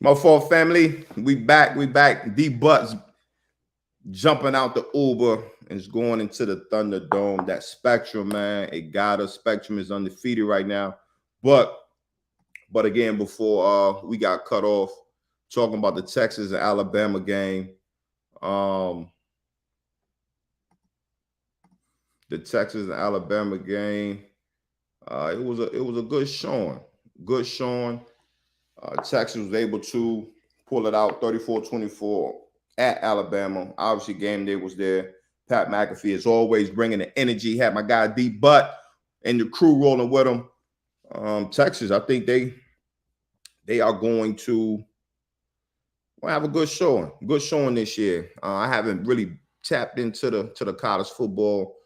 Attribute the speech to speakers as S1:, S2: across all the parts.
S1: My fault, family. We back. We back. D Bucs jumping out the Uber and is going into the Thunderdome. That Spectrum, man. It got us. Spectrum is undefeated right now. But again, before we got cut off, talking about the Texas and Alabama game. The Texas and Alabama game. It was a good showing. Good showing. Texas was able to pull it out 34-24 at Alabama. Obviously, game day was there. Pat McAfee is always bringing the energy. Had my guy D Butt and the crew rolling with him. Texas, I think they are going to have a good showing. Good showing this year. I haven't really tapped into the college football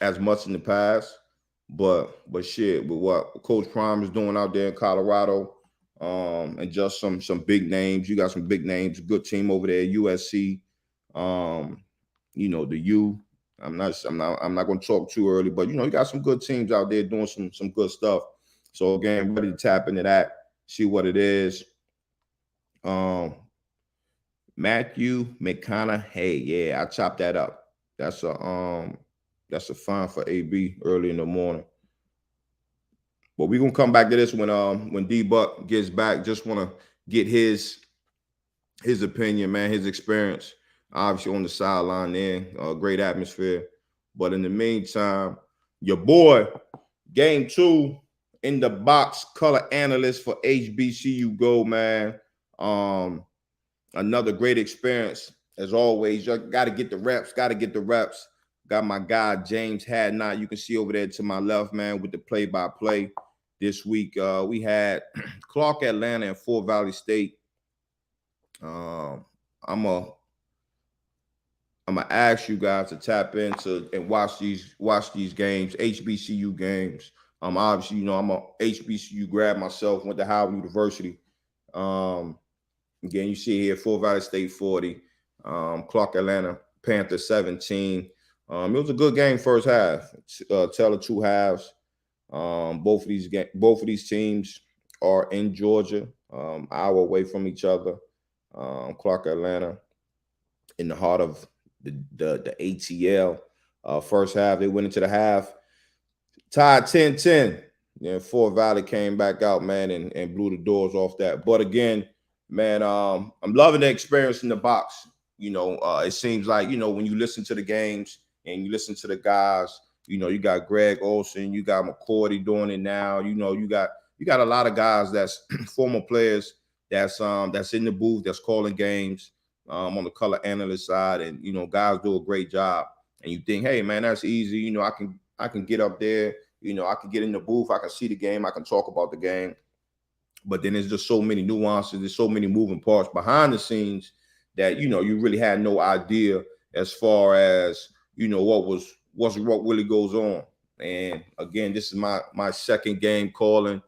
S1: as much in the past. But shit, with what Coach Prime is doing out there in Colorado, and just some big names. You got some big names, good team over there, USC. The U. I'm not gonna talk too early, but you got some good teams out there doing some good stuff. So again, ready to tap into that, see what it is. Matthew McConaughey. Yeah, I chopped that up. That's a fine for AB early in the morning. But we're gonna come back to this when D Buck gets back. Just want to get his opinion, man, his experience. Obviously on the sideline there, great atmosphere. But in the meantime, your boy, game 2 in the box, color analyst for HBCU Go, man. Another great experience as always. You got to get the reps. Got my guy James Hadnot. You can see over there to my left, man, with the play-by-play. This week we had Clark Atlanta and Fort Valley State. I'm gonna ask you guys to tap into and watch these games, HBCU games. Obviously, I'm a HBCU grad myself. Went to Howard University. Again, you see here Fort Valley State 40, Clark Atlanta Panthers 17. It was a good game first half. Tell the two halves. Both of these teams are in Georgia, hour away from each other. Clark Atlanta in the heart of the ATL. First half, they went into the half, tied 10-10. Then Fort Valley came back out, man, and blew the doors off that. But again, man, I'm loving the experience in the box. It seems like, when you listen to the games and you listen to the guys, you got Greg Olson, you got McCourty doing it now. You got a lot of guys that's former players that's in the booth, that's calling games on the color analyst side, and guys do a great job. And you think, hey man, that's easy. I can get up there. I can get in the booth. I can see the game. I can talk about the game. But then there's just so many nuances. There's so many moving parts behind the scenes that you really had no idea as far as what really goes on. And again, this is my second game calling.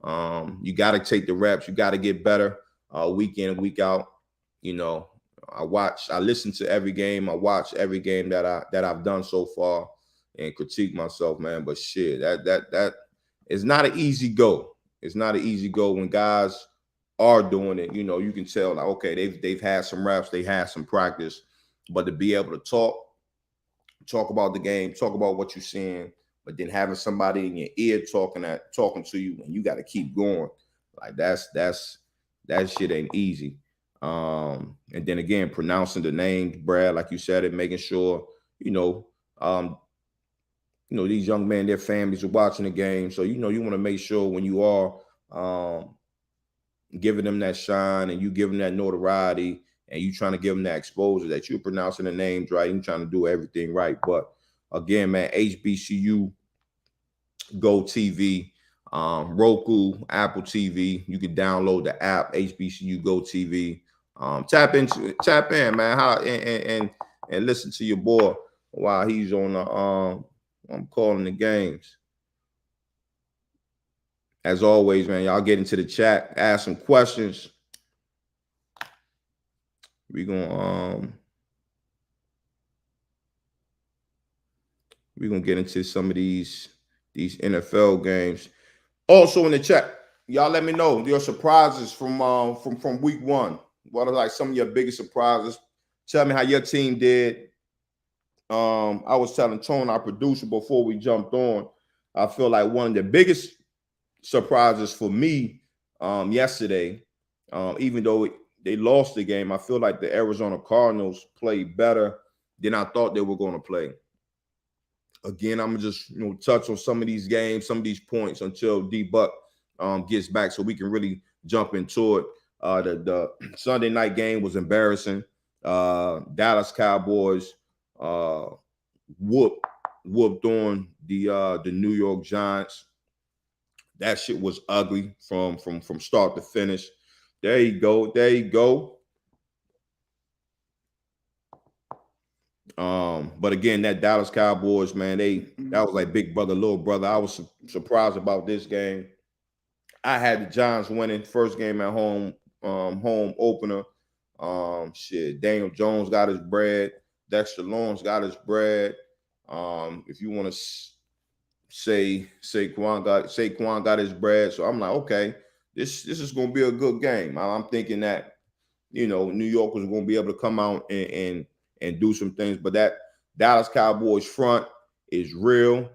S1: You got to take the reps. You got to get better week in and week out. I listen to every game. I watch every game that I've done so far and critique myself, man. But shit, that is not an easy go. It's not an easy go when guys are doing it. You can tell, like, okay, they've had some reps, they had some practice, but to be able to talk about the game, talk about what you're seeing, but then having somebody in your ear talking to you, and you got to keep going. Like that shit ain't easy. And then again, pronouncing the names, Brad, like you said it, making sure these young men, their families are watching the game. So, you want to make sure when you are giving them that shine and you give them that notoriety and you trying to give them that exposure that you're pronouncing the names right and trying to do everything right. But again, man, HBCU Go TV, Roku, Apple TV. You can download the app, HBCU Go TV. Tap in, man. And listen to your boy while he's on the I'm calling the games. As always, man, y'all get into the chat, ask some questions. We're gonna get into some of these NFL games. Also in the chat, y'all let me know your surprises from week one. What are like some of your biggest surprises? Tell me how your team did. I was telling Tone, our producer, before we jumped on, I feel like one of the biggest surprises for me yesterday, even though they lost the game, I feel like the Arizona Cardinals played better than I thought they were going to play. Again, I'm just touch on some of these games, some of these points until D-Buck gets back, so we can really jump into it. The Sunday night game was embarrassing. Dallas Cowboys whooped on the New York Giants. That shit was ugly from start to finish. There you go. There you go. But again, that Dallas Cowboys, man, that was like big brother, little brother. I was surprised about this game. I had the Giants winning first game at home, home opener. Shit, Daniel Jones got his bread. Dexter Lawrence got his bread. If you want to say Saquon got his bread. So I'm like, okay, this is going to be a good game. I'm thinking that New York was going to be able to come out and do some things, but that Dallas Cowboys front is real.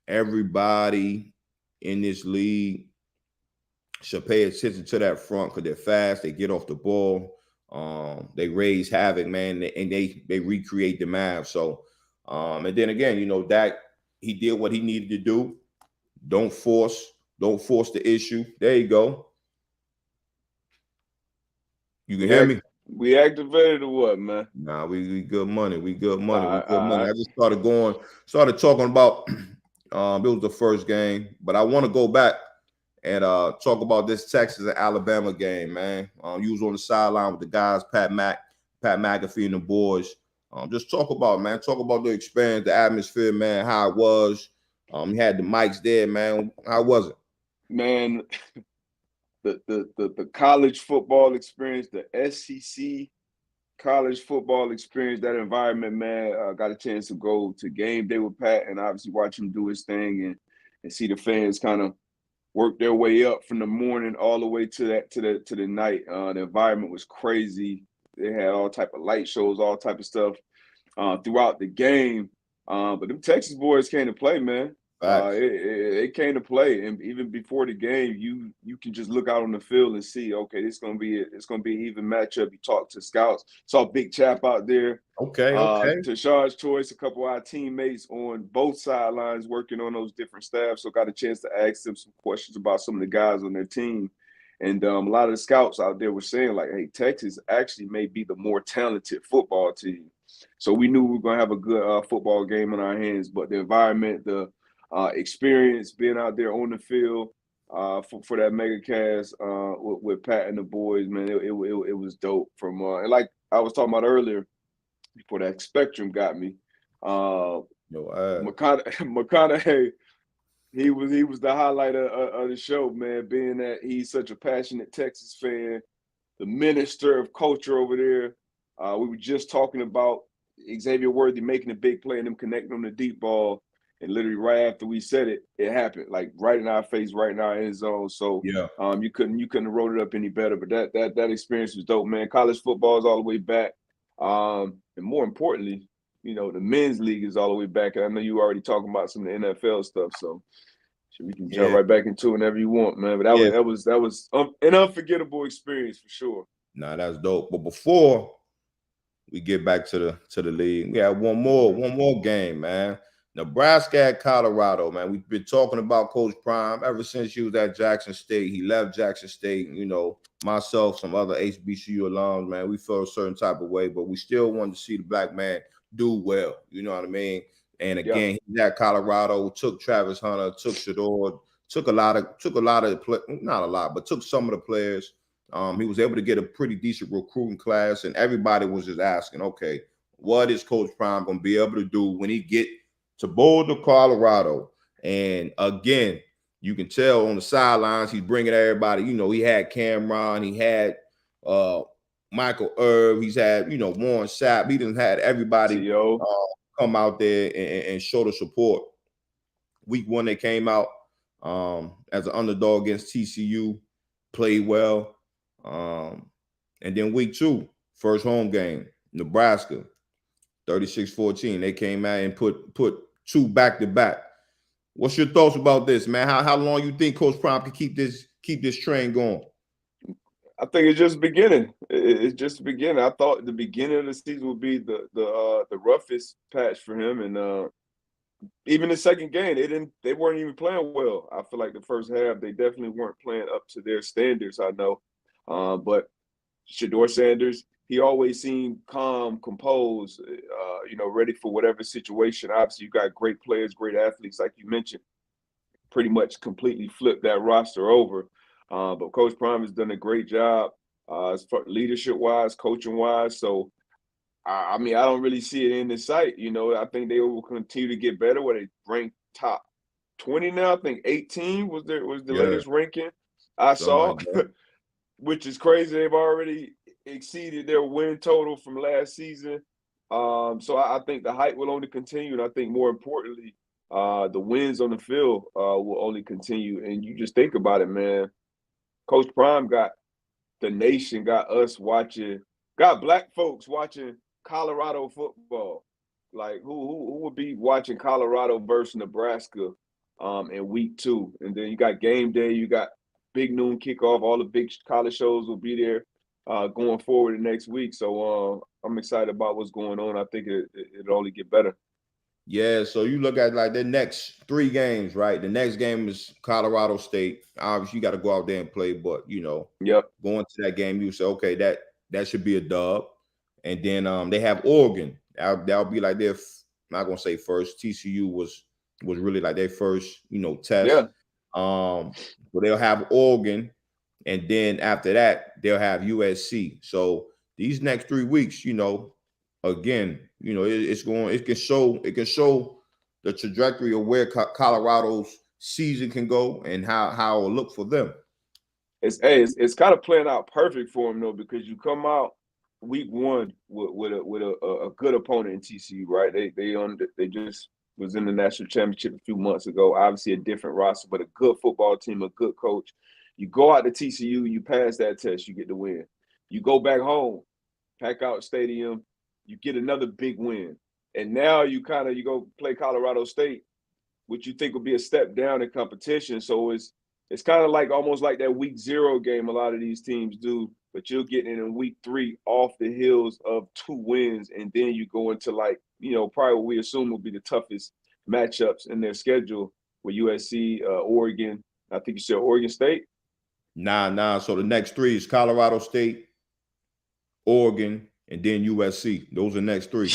S1: Everybody in this league should pay attention to that front because they're fast. They get off the ball. They raise havoc, man, and they recreate the Mavs. So, and then again, Dak, he did what he needed to do. Don't force the issue. There you go. You can hear me?
S2: We activated or what, man?
S1: Nah, we good money. We good money. We good money. I just started talking about it was the first game, but I want to go back and talk about this Texas and Alabama game, man. You was on the sideline with the guys, Pat McAfee and the boys. Just talk about the experience, the atmosphere, man, how it was. You had the mics there, man. How was it?
S2: Man, the college football experience, the SEC college football experience, that environment, man. Got a chance to go to game day with Pat and obviously watch him do his thing and see the fans kind of work their way up from the morning all the way to the night. The environment was crazy. They had all type of light shows, all type of stuff throughout the game. But them Texas boys came to play, man. It came to play, and even before the game, you can just look out on the field and see, okay, it's gonna be an even matchup. You talk to scouts, saw Big Chap out there.
S1: Okay.
S2: Tashard's Choice, a couple of our teammates on both sidelines working on those different staffs, so got a chance to ask them some questions about some of the guys on their team. And a lot of the scouts out there were saying, like, hey, Texas actually may be the more talented football team. So we knew we were going to have a good football game in our hands, but the environment, the experience being out there on the field for that mega cast with Pat and the boys, man, it was dope. And like I was talking about earlier, before that spectrum got me, McConaughey, he was the highlight of the show, man, being that he's such a passionate Texas fan, the minister of culture over there. We were just talking about Xavier Worthy making a big play and them connecting on the deep ball. And literally right after we said it, it happened, like right in our face, right in our end zone. So
S1: yeah,
S2: you couldn't have wrote it up any better. But that experience was dope, man. College football is all the way back. And more importantly, the men's league is all the way back. And I know you already talking about some of the NFL stuff, so we can jump right back into it whenever you want, man. But that was an unforgettable experience for sure.
S1: Nah, that's dope. But before we get back to the league, we have one more game, man. Nebraska at Colorado, man. We've been talking about Coach Prime ever since he was at Jackson State. He left Jackson State. Myself, some other HBCU alums, man, we felt a certain type of way, but we still wanted to see the black man do well. You know what I mean? And again, he's at Colorado, took Travis Hunter, took Shador, took not a lot, but took some of the players. He was able to get a pretty decent recruiting class, and everybody was just asking, okay, what is Coach Prime going to be able to do when he get to Boulder, Colorado? And again, you can tell on the sidelines, he's bringing everybody. He had Cameron, he had Michael Irv, he's had, Warren Sapp. He done had everybody come out there and show the support. Week one, they came out as an underdog against TCU, played well. And then week 2, first home game, Nebraska, 36-14. They came out and put 2 back-to-back. What's your thoughts about this, man? How long you think Coach Prime can keep this train going?
S2: I think it's just beginning. It's just the beginning. I thought the beginning of the season would be the roughest patch for him, and even the second game, they weren't even playing well. I feel like the first half they definitely weren't playing up to their standards. I know, but Shedeur Sanders, he always seemed calm, composed, ready for whatever situation. Obviously, you got great players, great athletes, like you mentioned. Pretty much completely flipped that roster over. But Coach Prime has done a great job as far leadership-wise, coaching-wise. So, I mean, I don't really see it in the sight. I think they will continue to get better. Where they ranked top 20 now. I think 18 was the latest ranking I saw,
S1: Like
S2: which is crazy. They've already exceeded their win total from last season. So I think the hype will only continue, and I think more importantly, the wins on the field will only continue. And you just think about it, man. Coach Prime got the nation, got us watching, got black folks watching Colorado football. Like who would be watching Colorado versus Nebraska in week 2? And then you got game day, you got big noon kickoff. All the big college shows will be there going forward the next week. So I'm excited about what's going on. I think it'll only get better.
S1: Yeah, so you look at like the next 3 games, right? The next game is Colorado State. Obviously, you got to go out there and play, but
S2: Yep.
S1: Going to that game, you say, okay, that should be a dub. And then they have Oregon. That'll be like their, not gonna say first. TCU was really like their first, test.
S2: Yeah.
S1: So they'll have Oregon, and then after that they'll have USC. So these next 3 weeks, again, it can show the trajectory of where Colorado's season can go and how it'll look for them.
S2: It's kind of playing out perfect for them though, because you come out week 1 with a good opponent in TCU, right? They just was in the national championship a few months ago. Obviously a different roster, but a good football team, a good coach. You go out to TCU, you pass that test, you get the win. You go back home, pack out stadium, you get another big win. And now you go play Colorado State, which you think will be a step down in competition. So it's kind of like almost like that week 0 game a lot of these teams do, but you'll get in week 3 off the heels of 2 wins, and then you go into probably what we assume will be the toughest matchups in their schedule with USC, Oregon. I think you said Oregon State.
S1: Nah. So the next 3 is Colorado State, Oregon, and then USC. Those are the next 3.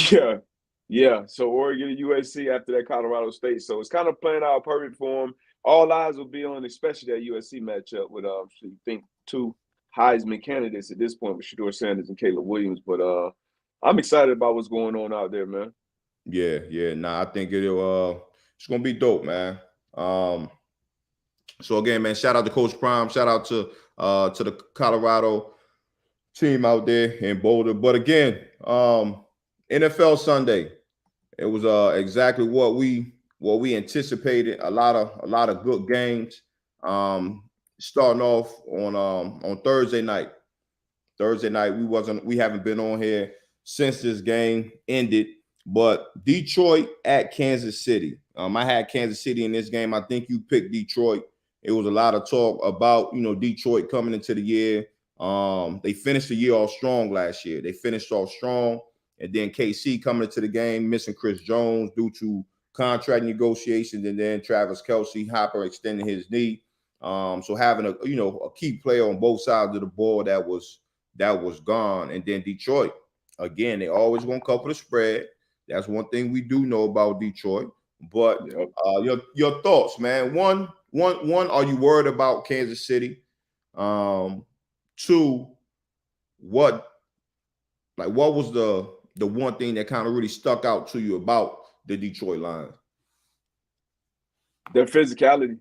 S2: Yeah. So Oregon and USC after that Colorado State. So it's kind of playing out perfect for them. All eyes will be on, especially that USC matchup with you think 2 Heisman candidates at this point with Shedeur Sanders and Caleb Williams. But I'm excited about what's going on out there, man.
S1: Yeah. Nah, I think it's gonna be dope, man. So again, man, shout out to Coach Prime. Shout out to the Colorado team out there in Boulder. But again, NFL Sunday, it was exactly what we anticipated. A lot of good games. Starting off on Thursday night. We haven't been on here since this game ended. But Detroit at Kansas City. I had Kansas City in this game. I think you picked Detroit. It was a lot of talk about Detroit coming into the year. They finished the year off strong last year. And then KC coming into the game, missing Chris Jones due to contract negotiations, and then Travis Kelce Hopper extending his knee. So having a key player on both sides of the ball that was gone. And then Detroit, again, they always gonna cover the spread. That's one thing we do know about Detroit. But your thoughts, man. One, are you worried about Kansas City? 2, what was the one thing that kind of really stuck out to you about the Detroit Lions?
S2: Their physicality.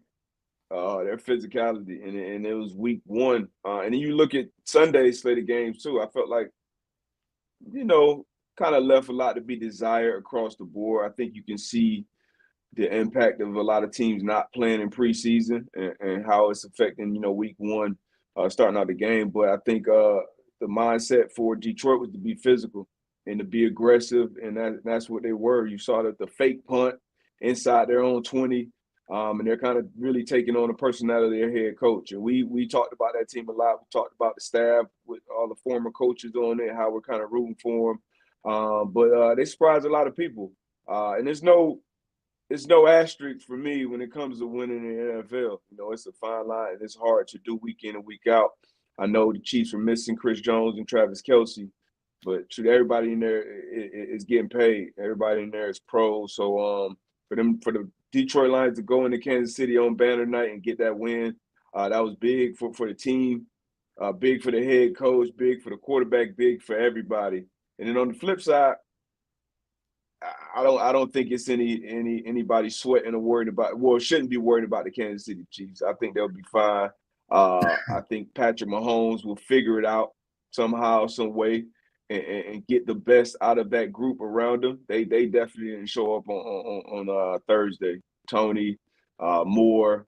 S2: And it was week 1. And then you look at Sunday's slate of games too. I felt like, kind of left a lot to be desired across the board. I think you can see the impact of a lot of teams not playing in preseason and how it's affecting, week one, starting out the game. But I think the mindset for Detroit was to be physical and to be aggressive, and that's what they were. You saw that the fake punt inside their own 20, and they're kind of really taking on the personality of their head coach. And we talked about that team a lot. We talked about the staff with all the former coaches on it, how we're kind of rooting for them. But they surprised a lot of people. And there's no asterisk for me when it comes to winning in the NFL. It's a fine line, and it's hard to do week in and week out. I know the Chiefs are missing Chris Jones and Travis Kelce, but everybody in there is getting paid. Everybody in there is pros. So for the Detroit Lions to go into Kansas City on banner night and get that win, that was big for the team, big for the head coach, big for the quarterback, big for everybody. And then on the flip side, I don't think it's anybody sweating or worried about. Well, shouldn't be worried about the Kansas City Chiefs. I think they'll be fine. I think Patrick Mahomes will figure it out somehow, some way, and get the best out of that group around them. They definitely didn't show up on Thursday. Tony, Moore,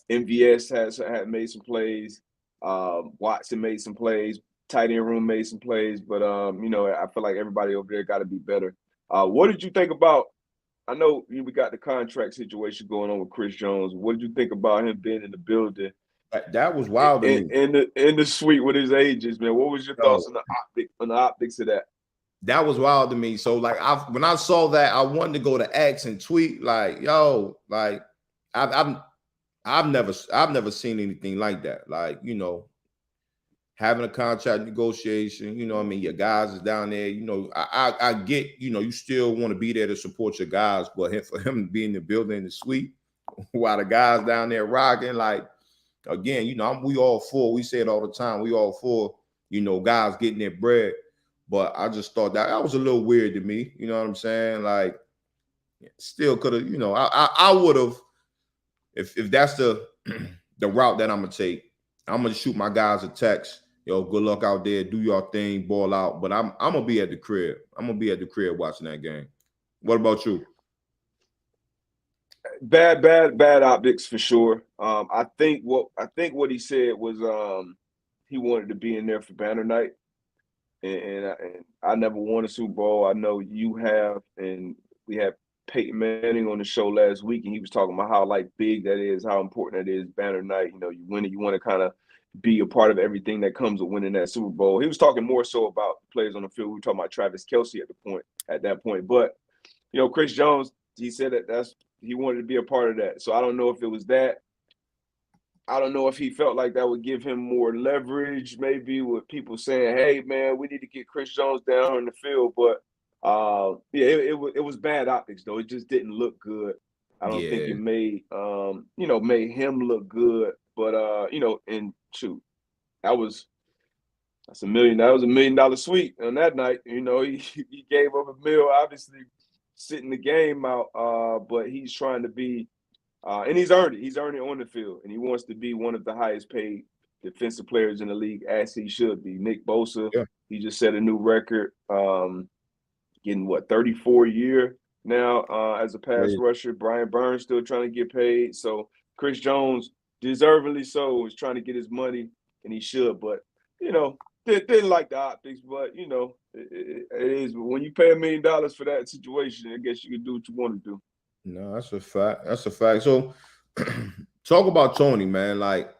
S2: MVS had made some plays. Watson made some plays. Tight end room made some plays, but I feel like everybody over there got to be better. What did you think about? I know we got the contract situation going on with Chris Jones. What did you think about him being in the building?
S1: That was wild to me.
S2: In the suite with his agents, man. What was your thoughts on the optics of that?
S1: That was wild to me. So like when I saw that, I wanted to go to X and tweet like, "Yo, like I've never seen anything like that." Like, having a contract negotiation, your guys is down there, I get, you still want to be there to support your guys, but for him to be in the building in the suite while the guys down there rocking, like, again, we all for, we say it all the time, we all for, guys getting their bread, but I just thought that was a little weird to me, you know what I'm saying? Like, still could have, I would have, if that's the route that I'm going to take, I'm going to shoot my guys a text. Yo, good luck out there. Do your thing, ball out. But I'm gonna be at the crib. I'm gonna be at the crib watching that game. What about you?
S2: Bad optics for sure. I think what he said was he wanted to be in there for banner night, and I never won a Super Bowl. I know you have, and we had Peyton Manning on the show last week, and he was talking about how big that is, how important that is, banner night. You win it, you want to kind of be a part of everything that comes with winning that Super Bowl. He was talking more so about players on the field. We were talking about Travis Kelce at that point. But Chris Jones, he said that he wanted to be a part of that. So I don't know if it was that. I don't know if he felt like that would give him more leverage, maybe with people saying, "Hey, man, we need to get Chris Jones down on the field." But it was bad optics though. It just didn't look good. I don't think it made made him look good. But and shoot, that was a $1 million suite on that night. He gave up $1 million, obviously sitting the game out. But he's trying to be, and he's earned it. He's earned it on the field, and he wants to be one of the highest paid defensive players in the league, as he should be. Nick Bosa, he just set a new record, getting 34 a year now as a pass rusher. Brian Burns still trying to get paid. So Chris Jones, deservingly so, is trying to get his money, and he should. But didn't like the optics. But it is. But when you pay $1 million for that situation, I guess you can do what you want to do.
S1: No, that's a fact. That's a fact. So talk about Tony, man. Like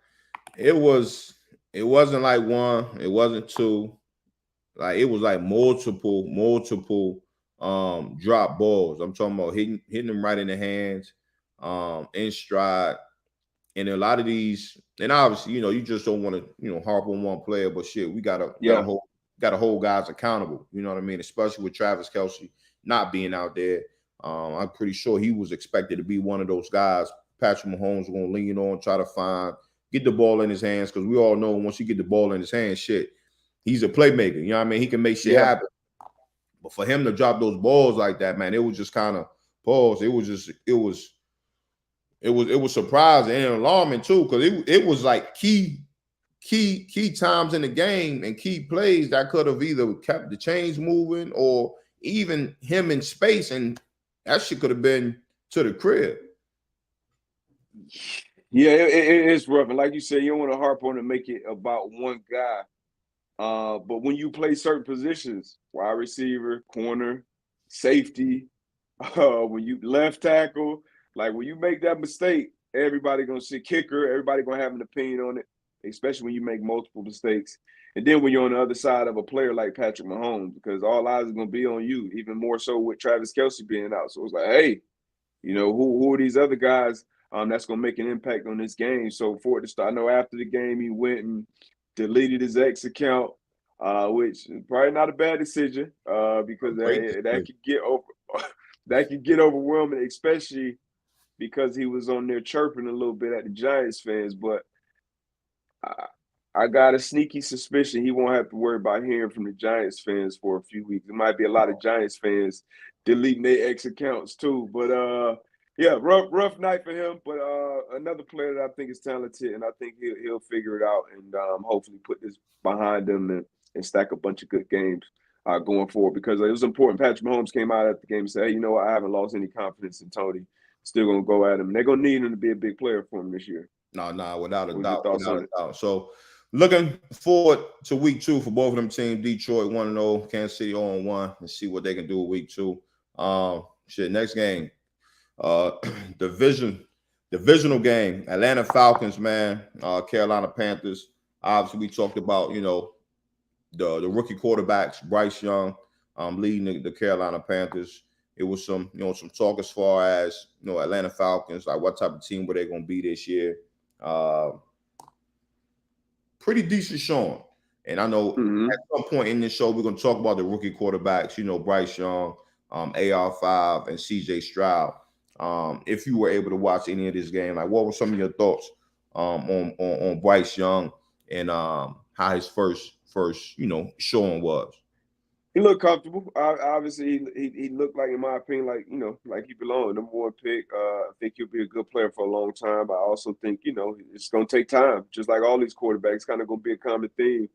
S1: it wasn't like one, it wasn't two. Like it was like multiple drop balls. I'm talking about hitting them right in the hands, in stride. And a lot of these, and obviously, you just don't want to, harp on one player, but shit, we gotta hold guys accountable. You know what I mean? Especially with Travis Kelce not being out there. I'm pretty sure he was expected to be one of those guys Patrick Mahomes was gonna lean on, try to get the ball in his hands, because we all know once you get the ball in his hands, shit, he's a playmaker. You know what I mean? He can make shit happen. But for him to drop those balls like that, man, it was just kind of pause. It was surprising and alarming too, because it was like key times in the game and key plays that could have either kept the chains moving or even him in space, and that shit could have been to the crib.
S2: Yeah, it's rough. And like you said, you don't want to harp on and make it about one guy. But when you play certain positions, wide receiver, corner, safety, when you left tackle, like when you make that mistake, everybody gonna see kicker, everybody gonna have an opinion on it, especially when you make multiple mistakes. And then when you're on the other side of a player like Patrick Mahomes, because all eyes are gonna be on you, even more so with Travis Kelce being out. So it's like, hey, who are these other guys that's gonna make an impact on this game? So for it to start, I know after the game he went and deleted his X account, which is probably not a bad decision, because that could get over that could get overwhelming, especially because he was on there chirping a little bit at the Giants fans. But I got a sneaky suspicion he won't have to worry about hearing from the Giants fans for a few weeks. There might be a lot of Giants fans deleting their X accounts too. But yeah, rough night for him. But another player that I think is talented, and I think he'll figure it out and hopefully put this behind him and stack a bunch of good games going forward, because it was important. Patrick Mahomes came out at the game and said, hey, you know what? I haven't lost any confidence in Tony. Still going to go at him. They're going to need him to be a big player for him this year.
S1: No, without a doubt. So looking forward to week 2 for both of them teams. Detroit 1-0, Kansas City 0-1, and see what they can do with week 2. Next game. Divisional game. Atlanta Falcons, man. Carolina Panthers. Obviously, we talked about, the rookie quarterbacks, Bryce Young, leading the Carolina Panthers. It was some talk as far as, Atlanta Falcons, like what type of team were they going to be this year. Pretty decent showing. And I know at some point in this show, we're going to talk about the rookie quarterbacks, Bryce Young, AR5, and CJ Stroud. If you were able to watch any of this game, like what were some of your thoughts on Bryce Young and how his first showing was?
S2: He looked comfortable. Obviously, he looked like, in my opinion, like he belonged. Number 1 pick. I think he'll be a good player for a long time. I also think, it's going to take time. Just like all these quarterbacks, kind of going to be a common theme.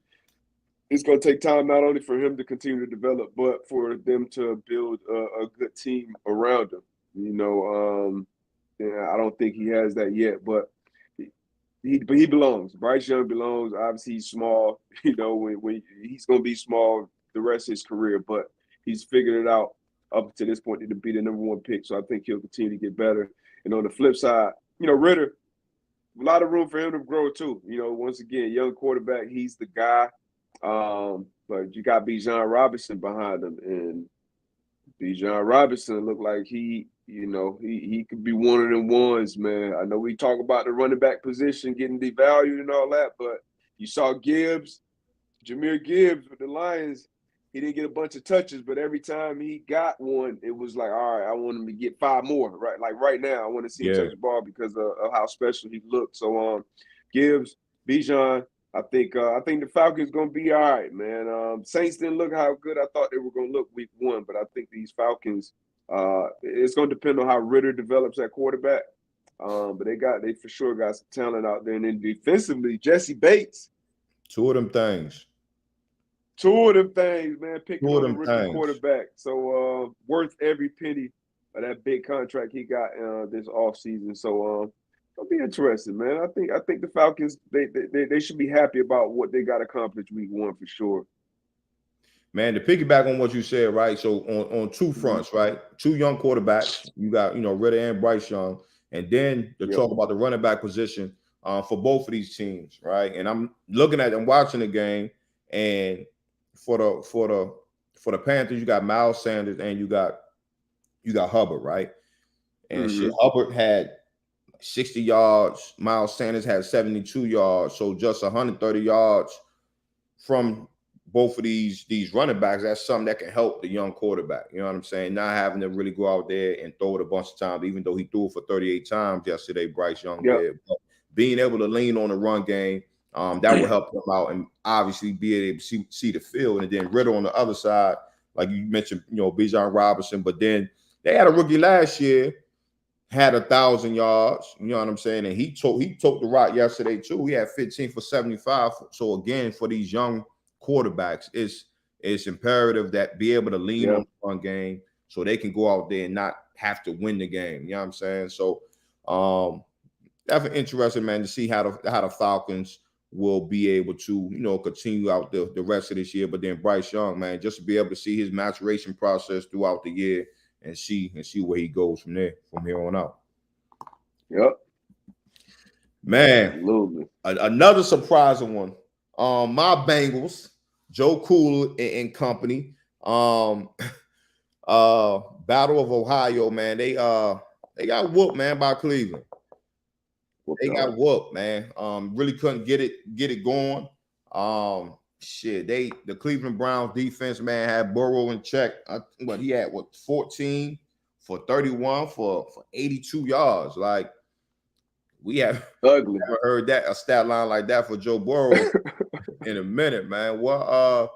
S2: It's going to take time not only for him to continue to develop, but for them to build a good team around him. I don't think he has that yet, but he belongs. Bryce Young belongs. Obviously, he's small. When he's going to be small the rest of his career, but he's figured it out up to this point to be the number 1 pick. So I think he'll continue to get better. And on the flip side, Ritter, a lot of room for him to grow too. Once again, young quarterback, he's the guy. But you got Bijan Robinson behind him, and Bijan Robinson looked like he could be one of them ones, man. I know we talk about the running back position getting devalued and all that, but you saw Jahmyr Gibbs with the Lions. He didn't get a bunch of touches, but every time he got one, it was like, all right, I want him to get 5 more, right? Like right now, I want to see him touch the ball because of how special he looked. So Gibbs, Bijan, I think the Falcons gonna be all right, man. Saints didn't look how good I thought they were gonna look week 1, but I think these Falcons, it's gonna depend on how Ritter develops at quarterback. But they for sure got some talent out there. And then defensively, Jesse Bates.
S1: 2 of them things.
S2: 2 of them things, man. Picking on a rookie quarterback. So worth every penny of that big contract he got this offseason. So it'll be interesting, man. I think the Falcons, they should be happy about what they got accomplished week 1 for sure.
S1: Man, to piggyback on what you said, right? So on 2 fronts, right? 2 young quarterbacks. You got, Ritter and Bryce Young. And then to talk about the running back position for both of these teams, right? And I'm looking at and watching the game, and for the Panthers, you got Miles Sanders and you got Hubbard, right? And Hubbard had 60 yards. Miles Sanders had 72 yards. So just 130 yards from both of these running backs. That's something that can help the young quarterback. You know what I'm saying? Not having to really go out there and throw it a bunch of times, even though he threw it for 38 times yesterday, Bryce Young did. But being able to lean on the run game, that will help them out and obviously be able to see the field. And then Ritter on the other side, like you mentioned, Bijan Robinson. But then they had a rookie last year, had 1,000 yards. You know what I'm saying? And he took the rock yesterday too. He had 15 for 75. So again, for these young quarterbacks, it's imperative that be able to lean on the run game so they can go out there and not have to win the game. You know what I'm saying? So definitely interesting, man, to see how the Falcons will be able to, continue out the rest of this year. But then Bryce Young, man, just to be able to see his maturation process throughout the year and see where he goes from here on out.
S2: Yep.
S1: Man,
S2: absolutely.
S1: Another surprising one. My Bengals, Joe Cool and company. Battle of Ohio, man. They got whooped, man, by Cleveland. They got whooped, man. Really couldn't get it going. The Cleveland Browns defense, man, had Burrow in check. He had 14 for 31 for 82 yards. Like, we have
S2: ugly.
S1: Never heard that a stat line like that for Joe Burrow in a minute, man. What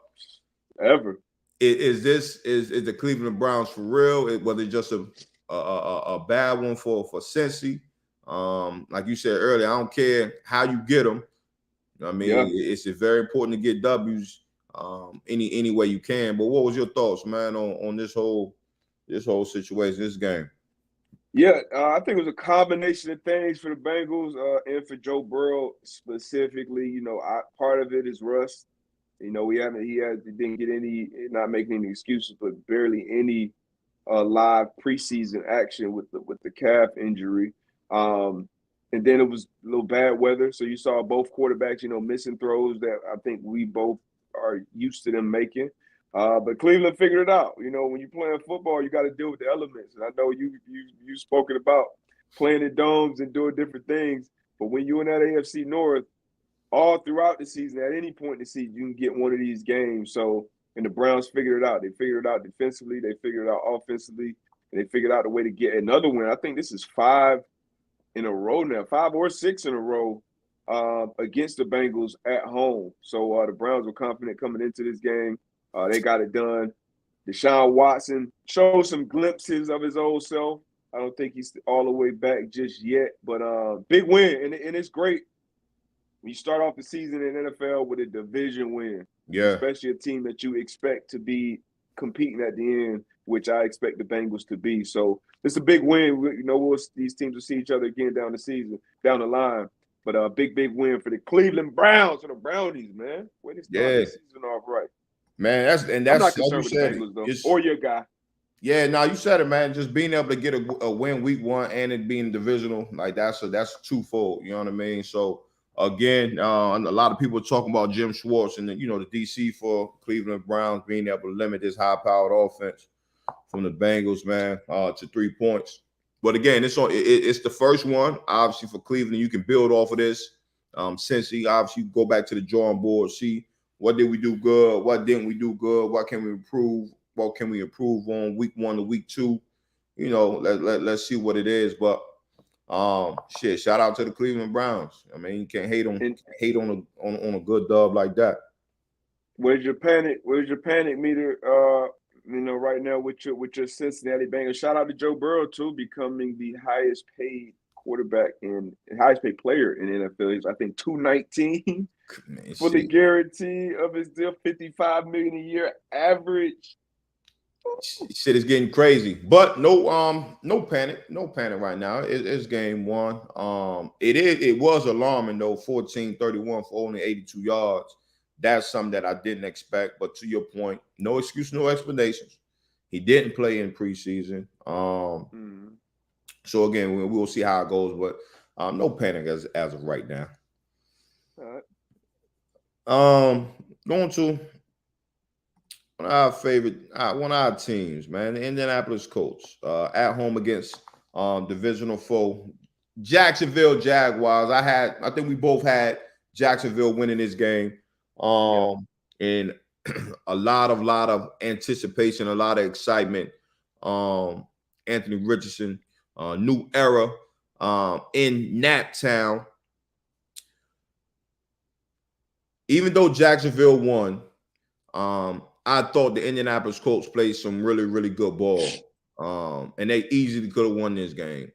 S2: ever
S1: is the Cleveland Browns for real? Was it just a bad one for Cincy? Like you said earlier, I don't care how you get them. I mean, it's very important to get W's any way you can. But what was your thoughts, man, on this whole situation, this game?
S2: Yeah, I think it was a combination of things for the Bengals and for Joe Burrow specifically. Part of it is rust. He didn't get any, not making any excuses, but barely any live preseason action with the calf injury. And then it was a little bad weather, so you saw both quarterbacks, missing throws that I think we both are used to them making. But Cleveland figured it out. When you're playing football, you got to deal with the elements. And I know you've spoken about playing in domes and doing different things. But when you're in that AFC North, all throughout the season, at any point in the season, you can get one of these games. So, and the Browns figured it out. They figured it out defensively. They figured it out offensively. And they figured out a way to get another win. I think this is 5 in a row now, 5 or 6 in a row against the Bengals at home. So the Browns were confident coming into this game. They got it done. Deshaun Watson showed some glimpses of his old self. I don't think he's all the way back just yet, but big win, and it's great when you start off the season in NFL with a division win.
S1: Yeah,
S2: especially a team that you expect to be competing at the end, which I expect the Bengals to be. So it's a big win. These teams will see each other again down the line. But a big win for the Cleveland Browns, for the Brownies, man. Way to start the season off right.
S1: Man, that's
S2: I'm not concerned with the Bengals, though, or your guy.
S1: Yeah, no, you said it, man. Just being able to get a win week 1 and it being divisional, like that's twofold. You know what I mean? So again, a lot of people talking about Jim Schwartz and the DC for Cleveland Browns being able to limit this high-powered offense from the Bengals, man, to 3 points. But again, it's the first one, obviously, for Cleveland. You can build off of this. Since obviously go back to the drawing board, see what did we do good, what didn't we do good, what can we improve, what can we improve on week 1 to week 2. Let's see what it is. But shout out to the Cleveland Browns. I mean, you can't hate on a good dub like that.
S2: Where's your panic meter? Right now with your Cincinnati Bengals. Shout out to Joe Burrow too, becoming the highest paid quarterback and highest paid player in the NFL. He's, I think, $219 for the guarantee of his deal, $55 million a year average.
S1: Shit is getting crazy, but no panic right now. It's game 1. It was alarming though, 14-31 for only 82 yards. That's something that I didn't expect. But to your point, no excuse, no explanations. He didn't play in preseason. So again, we'll see how it goes, but no panic as of right now.
S2: All right.
S1: Going to one of our teams, man, the Indianapolis Colts, at home against divisional foe Jacksonville Jaguars. I think we both had Jacksonville winning this game. And a lot of anticipation, a lot of excitement. Anthony Richardson, new era in Naptown. Even though Jacksonville won, I thought the Indianapolis Colts played some really, really good ball. And they easily could have won this game.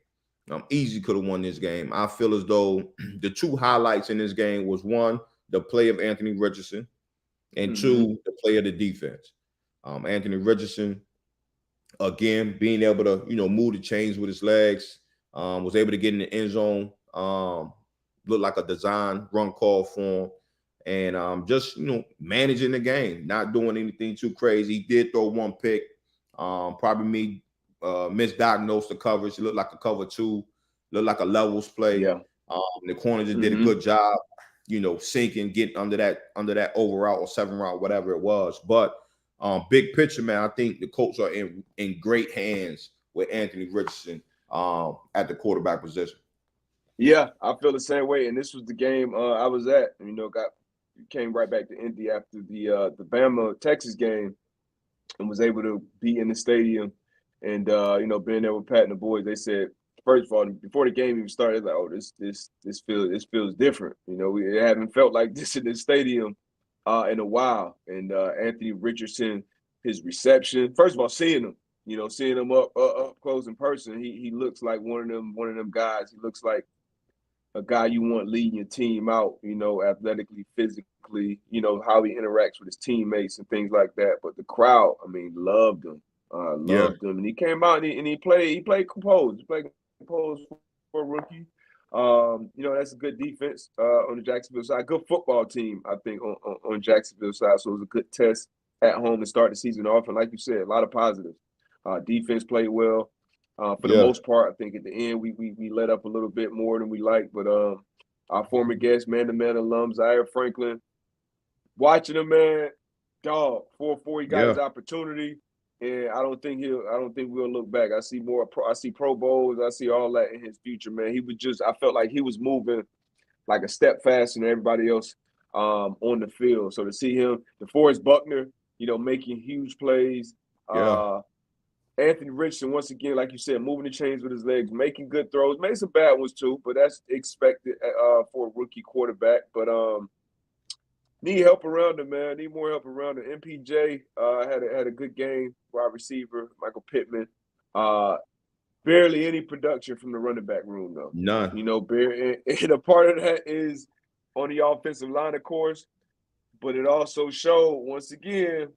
S1: I feel as though the 2 highlights in this game was, 1, the play of Anthony Richardson, and 2, the play of the defense. Anthony Richardson again, being able to, move the chains with his legs, was able to get in the end zone, looked like a design run call for him. And just, managing the game, not doing anything too crazy. He did throw one pick, probably misdiagnosed the coverage. It looked like a cover two, looked like a levels play.
S2: Yeah.
S1: The corner just did a good job, sinking, getting under that over route or 7 route, whatever it was. But big picture, man, I think the Colts are in great hands with Anthony Richardson at the quarterback position.
S2: Yeah, I feel the same way. And this was the game I was at. Came right back to Indy after the Bama Texas game, and was able to be in the stadium. And being there with Pat and the boys, they said, first of all, before the game even started, like, oh, this feels different. We haven't felt like this in the stadium in a while. And Anthony Richardson, his reception, first of all, seeing him up close in person, he looks like one of them guys. He looks like a guy you want leading your team out, athletically, physically, how he interacts with his teammates and things like that. But the crowd, loved him. Loved him. And he came out and he played composed. He played composed for a rookie. That's a good defense on the Jacksonville side. Good football team, I think, on Jacksonville side. So it was a good test at home to start the season off. And like you said, a lot of positives. Defense played well. For the most part, I think at the end we let up a little bit more than we liked. But our former guest, man-to-man alum, Zaire Franklin, watching him, man, dog, 4-4, he got his opportunity, and I don't think we'll look back. I see Pro Bowls, I see all that in his future, man. I felt like he was moving like a step faster than everybody else on the field. So to see him, DeForest Buckner, making huge plays. Anthony Richardson, once again, like you said, moving the chains with his legs, making good throws, made some bad ones too, but that's expected for a rookie quarterback. But need help around him, man. Need more help around him. MPJ had a good game, wide receiver, Michael Pittman. Barely any production from the running back room, though.
S1: None.
S2: And a part of that is on the offensive line, of course, but it also showed, once again,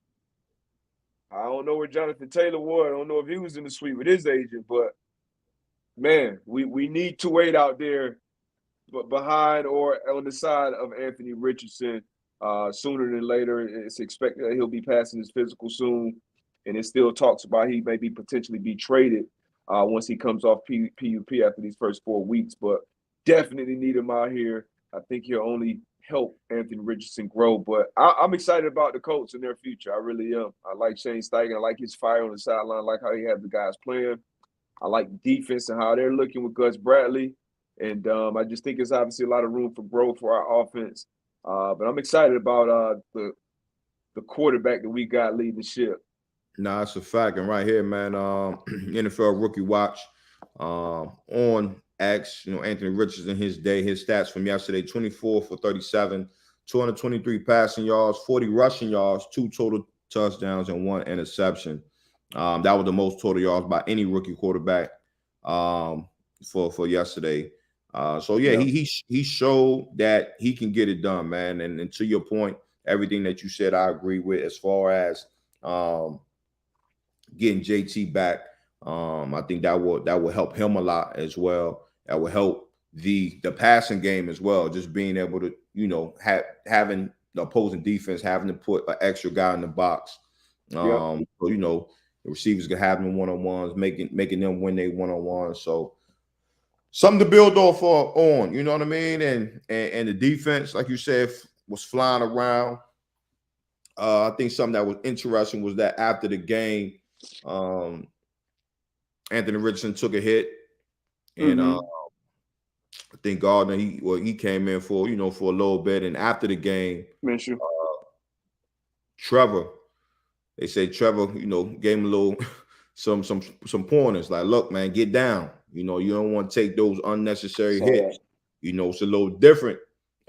S2: I don't know where Jonathan Taylor was. I don't know if he was in the suite with his agent, but man, we need 2-8 out there, but behind or on the side of Anthony Richardson. Sooner than later, it's expected that he'll be passing his physical soon, and it still talks about he may potentially be traded once he comes off PUP after these first 4 weeks. But definitely need him out here. I think he'll only help Anthony Richardson grow. But I'm excited about the Colts and their future. I really am. I like Shane Steichen. I like his fire on the sideline. I like how he has the guys playing. I like defense and how they're looking with Gus Bradley. And I just think it's obviously a lot of room for growth for our offense. But I'm excited about the quarterback that we got leading the ship.
S1: Nah, it's a fact. And right here, man, NFL Rookie Watch on X, Anthony Richardson, his stats from yesterday: 24 for 37, 223 passing yards, 40 rushing yards, 2 total touchdowns, and 1 interception. That was the most total yards by any rookie quarterback for yesterday. He showed that he can get it done, man. And to your point, everything that you said, I agree with as far as getting JT back. I think that will help him a lot as well. That will help the passing game as well. Just being able to, having the opposing defense having to put an extra guy in the box. So, the receivers can have them one-on-ones, making them win their one-on-ones. So something to build off on, you know what I mean? And the defense, like you said, was flying around. I think something that was interesting was that after the game, Anthony Richardson took a hit, and I think Gardner he came in for for a little bit, and after the game, Trevor, they say Trevor, gave him a little some pointers like, look, man, get down. You don't want to take those unnecessary hits. It's a little different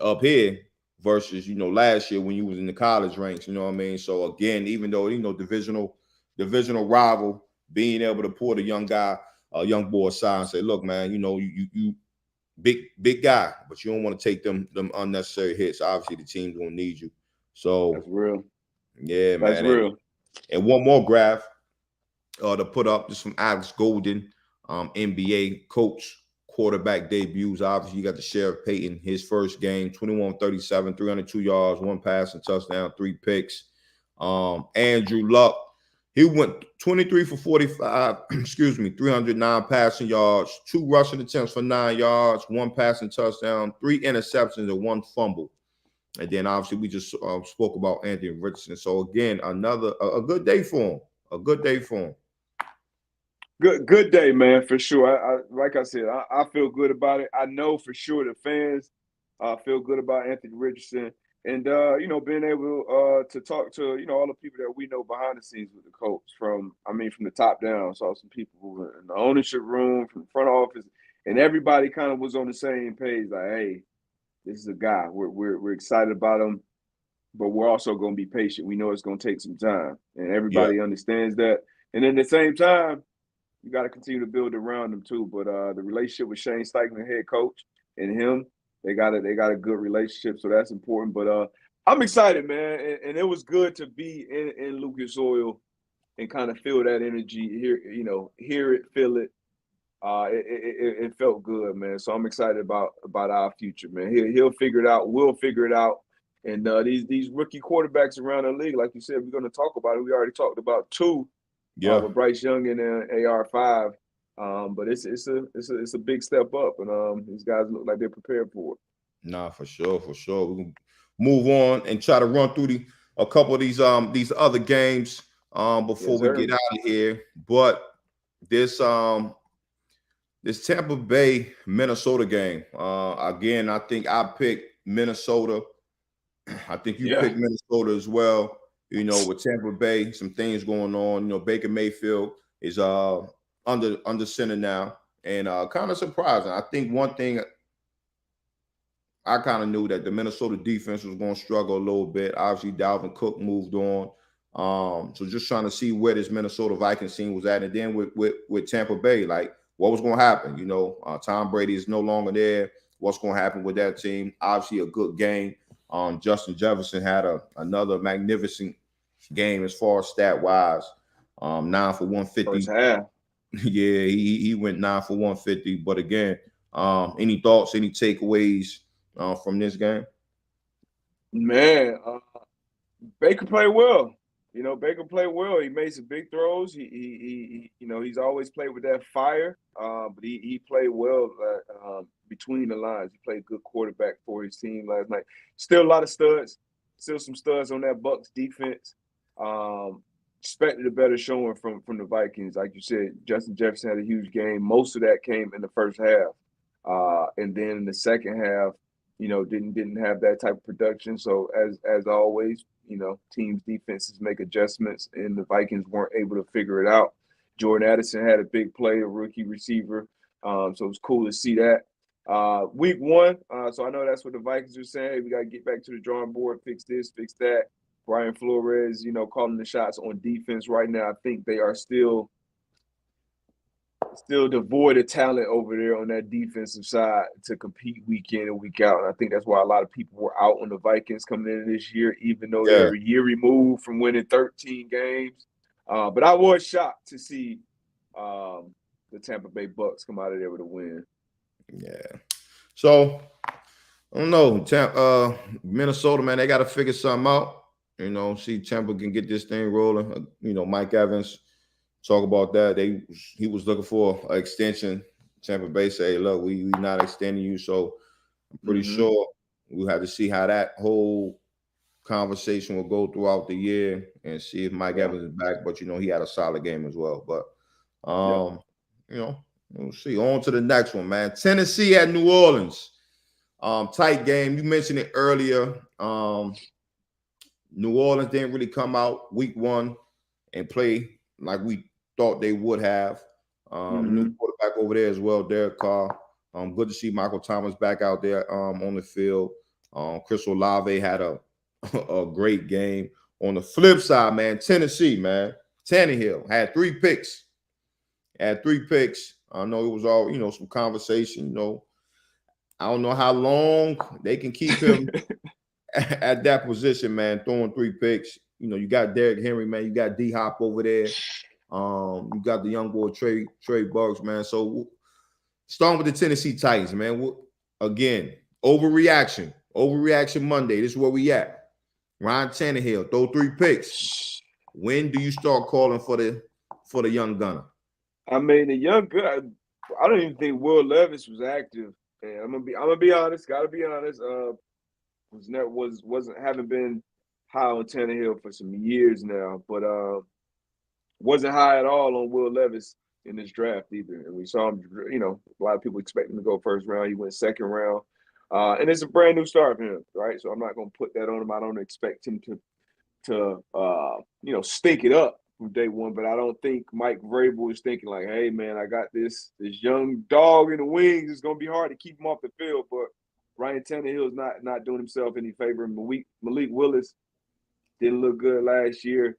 S1: up here versus last year when you was in the college ranks. You know what I mean? So again, even though divisional rival, being able to pull the young boy aside and say, look, man, you big guy, but you don't want to take them unnecessary hits. Obviously, the team's gonna need you. So
S2: that's real.
S1: Yeah,
S2: that's
S1: man.
S2: Real.
S1: And one more graph. to put up. Just from Alex Golden, NBA coach, quarterback debuts. Obviously, you got the Sheriff Payton, his first game, 21-37, 302 yards, 1 passing touchdown, 3 picks. Andrew Luck, he went 23 for 45, 309 passing yards, 2 rushing attempts for 9 yards, 1 passing touchdown, 3 interceptions, and 1 fumble. And then obviously we just spoke about Anthony Richardson. So again, another a good day for him. A good day for him.
S2: Good day, man, for sure. I like I said, I feel good about it. I know for sure the fans feel good about Anthony Richardson, and being able to talk to all the people that we know behind the scenes with the Colts from the top down. Saw some people who were in the ownership room, from the front office, and everybody kind of was on the same page. Like, hey, this is a guy. We're excited about him, but we're also going to be patient. We know it's going to take some time, and everybody understands that. And then at the same time, you got to continue to build around them too. But the relationship with Shane Steichen, head coach, and him, they got a good relationship, so that's important. But I'm excited, man, and it was good to be in Lucas Oil and kind of feel that energy, hear it, feel it. It felt good, man. So I'm excited about our future, man. He'll figure it out. We'll figure it out. And these rookie quarterbacks around the league, like you said, we're going to talk about it. We already talked about 2. With Bryce Young and AR5, but it's a big step up, and these guys look like they're prepared for it.
S1: Nah, for sure. We can move on and try to run through a couple of these other games before we get out of here. But this Tampa Bay Minnesota game, again, I think I picked Minnesota. I think you picked Minnesota as well. With Tampa Bay, some things going on. Baker Mayfield is under center now, and kind of surprising. I think one thing I kind of knew that the Minnesota defense was going to struggle a little bit. Obviously, Dalvin Cook moved on. So just trying to see where this Minnesota Vikings team was at, and then with Tampa Bay, like what was going to happen. Tom Brady is no longer there. What's going to happen with that team? Obviously, a good game. Justin Jefferson had another magnificent game as far as stat wise. 9 for 150.
S2: First half.
S1: Yeah, he went 9 for 150. But again, any thoughts, any takeaways from this game?
S2: Man, Baker played well. Baker played well. He made some big throws. He's always played with that fire. But he played well between the lines. He played good quarterback for his team last night. Still a lot of studs. Still some studs on that Bucs defense. Expected a better showing from the Vikings. Like you said, Justin Jefferson had a huge game. Most of that came in the first half. And then in the second half, didn't have that type of production. So as always, teams' defenses make adjustments, and the Vikings weren't able to figure it out. Jordan Addison had a big play, a rookie receiver. So it was cool to see that. Week 1, so I know that's what the Vikings are saying. Hey, we got to get back to the drawing board, fix this, fix that. Brian Flores, calling the shots on defense right now. I think they are still devoid of talent over there on that defensive side to compete week in and week out. And I think that's why a lot of people were out on the Vikings coming in this year, even though they're a year removed from winning 13 games. But I was shocked to see the Tampa Bay Bucs come out of there with a win.
S1: Yeah. So, I don't know. Minnesota, man, they got to figure something out. See Tampa can get this thing rolling. Mike Evans, talk about that. He was looking for an extension. Tampa Bay say, look, we not extending you. So I'm pretty sure we'll have to see how that whole conversation will go throughout the year and see if Mike Evans is back. But he had a solid game as well. But we'll see. On to the next one, man. Tennessee at New Orleans. Tight game. You mentioned it earlier. New Orleans didn't really come out week 1 and play like we thought they would have. New quarterback over there as well, Derek Carr. Good to see Michael Thomas back out there on the field. Chris Olave had a great game. On the flip side, man, Tennessee, man, Tannehill had 3 picks. I know it was all, some conversation, I don't know how long they can keep him at that position, man, throwing 3 picks. You got Derrick Henry, man. You got D-Hop over there. You got the young boy Trey Bucs, man. So starting with the Tennessee Titans, man. Again, overreaction Monday. This is where we at. Ryan Tannehill, throw 3 picks. When do you start calling for the young gunner?
S2: I mean, the young gunner. I don't even think Will Levis was active. And I'm gonna be honest. Gotta be honest. Haven't been high on Tannehill for some years now, but wasn't high at all on Will Levis in this draft either. And we saw him. A lot of people expect him to go first round. He went second round. And it's a brand new start for him, right? So I'm not going to put that on him. I don't expect him to stink it up from day one. But I don't think Mike Vrabel is thinking like, hey, man, I got this young dog in the wings. It's going to be hard to keep him off the field. But Ryan Tannehill is not doing himself any favor. Malik Willis didn't look good last year.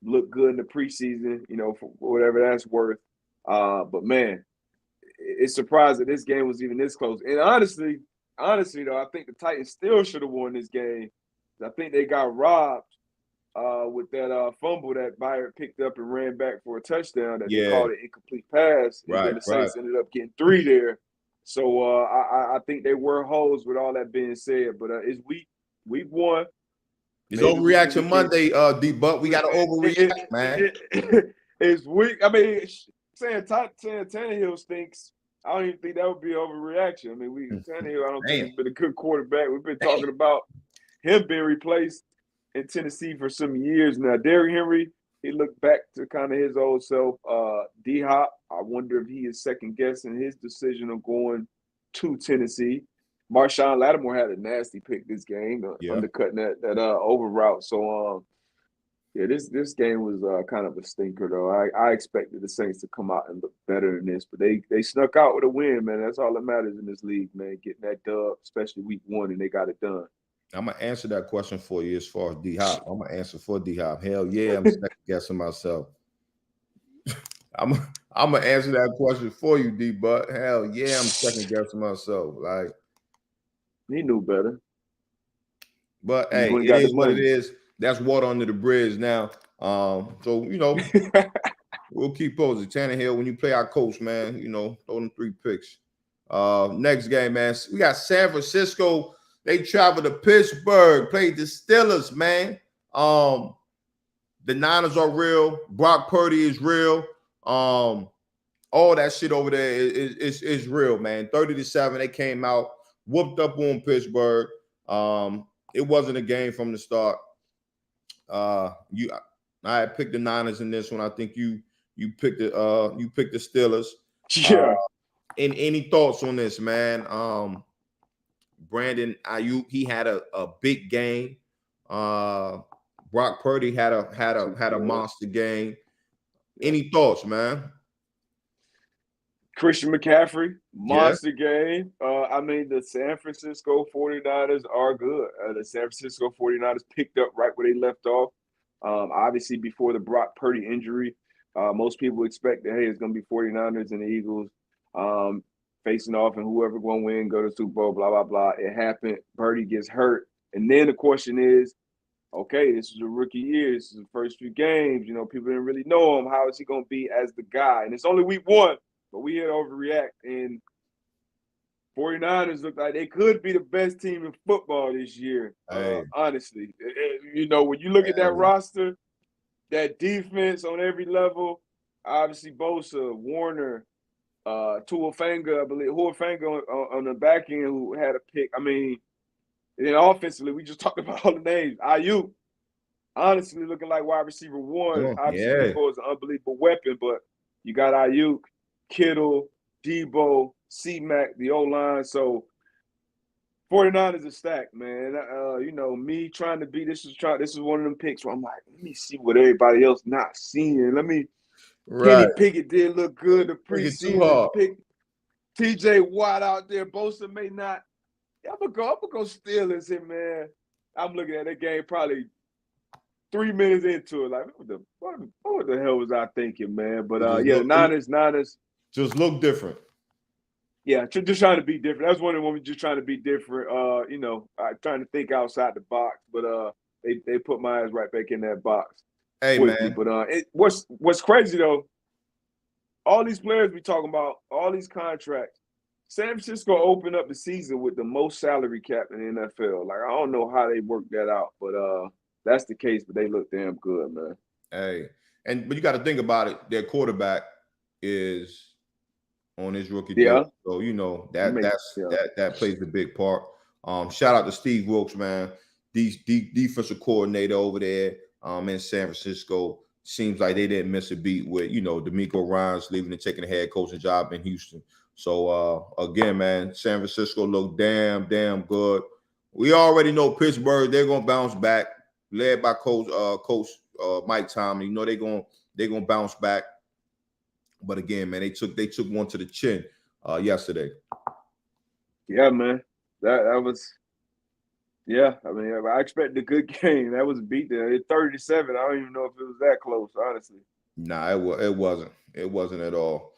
S2: Looked good in the preseason, for whatever that's worth. But, man, it's surprising that this game was even this close. And honestly, though, I think the Titans still should have won this game. I think they got robbed with that fumble that Byard picked up and ran back for a touchdown that they called an incomplete pass. And then the Saints ended up getting 3 there. So I think they were holes with all that being said. But it's week 1.
S1: It's overreaction Monday, D-Buck. We got to overreact, man.
S2: It's weak. I mean, saying Tannehill stinks, I don't even think that would be an overreaction. I mean, Tannehill, I don't think he's been a good quarterback. We've been talking about him being replaced in Tennessee for some years now. Derrick Henry, he looked back to kind of his old self. D-Hop, I wonder if he is second-guessing his decision of going to Tennessee. Marshawn Lattimore had a nasty pick this game, undercutting that over route. So, this game was kind of a stinker, though. I expected the Saints to come out and look better than this, but they snuck out with a win, man. That's all that matters in this league, man, getting that dub, especially week 1, and they got it done.
S1: I'm going to answer that question for you as far as D-Hop. I'm going to answer for D-Hop. Hell yeah, I'm second-guessing myself. I'm going to answer that question for you, D-Buck. Hell yeah, I'm second-guessing myself. Like,
S2: he knew better.
S1: But, hey, it is what it is. That's water under the bridge now. So, we'll keep posing. Tannehill, when you play our coach, man, throw them 3 picks. Next game, man. We got San Francisco. They travel to Pittsburgh, played the Steelers, man. The Niners are real. Brock Purdy is real. All that shit over there is real, man. 30-7, they came out, whooped up on Pittsburgh. It wasn't a game from the start. I had picked the Niners in this one. I think you picked the Steelers.
S2: Yeah.
S1: And any thoughts on this, man? Brandon Ayuk, he had a big game. Brock Purdy had a monster game. Any thoughts, man?
S2: Christian McCaffrey, monster game. I mean, the San Francisco 49ers are good. The San Francisco 49ers picked up right where they left off. Obviously, before the Brock Purdy injury, most people expect that, hey, it's going to be 49ers and the Eagles facing off, and whoever going to win, go to Super Bowl, blah, blah, blah. It happened. Purdy gets hurt. And then the question is, okay, this is a rookie year. This is the first few games. People didn't really know him. How is he going to be as the guy? And it's only week 1. But we had to overreact, and 49ers look like they could be the best team in football this year, honestly. When you look at that roster, that defense on every level, obviously Bosa, Warner, Tuafanga, I believe, on the back end who had a pick. I mean, and then offensively, we just talked about all the names. Ayuk, honestly, looking like wide receiver 1. Obviously, Debo is an unbelievable weapon, but you got Ayuk, Kittle, Debo, C-Mac, the O-line. So 49ers are stacked, man. Me trying to be this is one of them picks where I'm like, let me see what everybody else not seeing. Kenny Pickett did look good the preseason. Pick TJ Watt out there. Bosa may not. I'm gonna go Steelers here, man. I'm looking at that game probably 3 minutes into it. Like, what the hell was I thinking, man? But the Niners
S1: just look different.
S2: Yeah, just trying to be different. That's one of them when we just trying to be different. Trying to think outside the box, but they put my ass right back in that box.
S1: Hey,
S2: quickly.
S1: man.
S2: But what's crazy though, all these players we talking about, all these contracts, San Francisco opened up the season with the most salary cap in the NFL. Like I don't know how they worked that out, but that's the case. But they look damn good, man.
S1: Hey, but you got to think about it. Their quarterback is on his rookie deal,
S2: Yeah,
S1: so you know
S2: it makes
S1: that plays a big part. Shout out to Steve Wilkes, man. Defensive coordinator over there in San Francisco. Seems like they didn't miss a beat with D'Amico Ryans leaving and taking a head coaching job in Houston. So again, man, San Francisco looked damn good. We already know Pittsburgh, they're gonna bounce back, led by Coach Mike Tomlin. You know they're gonna bounce back. But again, man, they took one to the chin yesterday.
S2: Yeah, man. That was I mean, I expected a good game. That was a beat there. It's 30-7. I don't even know if it was that close, honestly.
S1: Nah, it wasn't. It wasn't at all.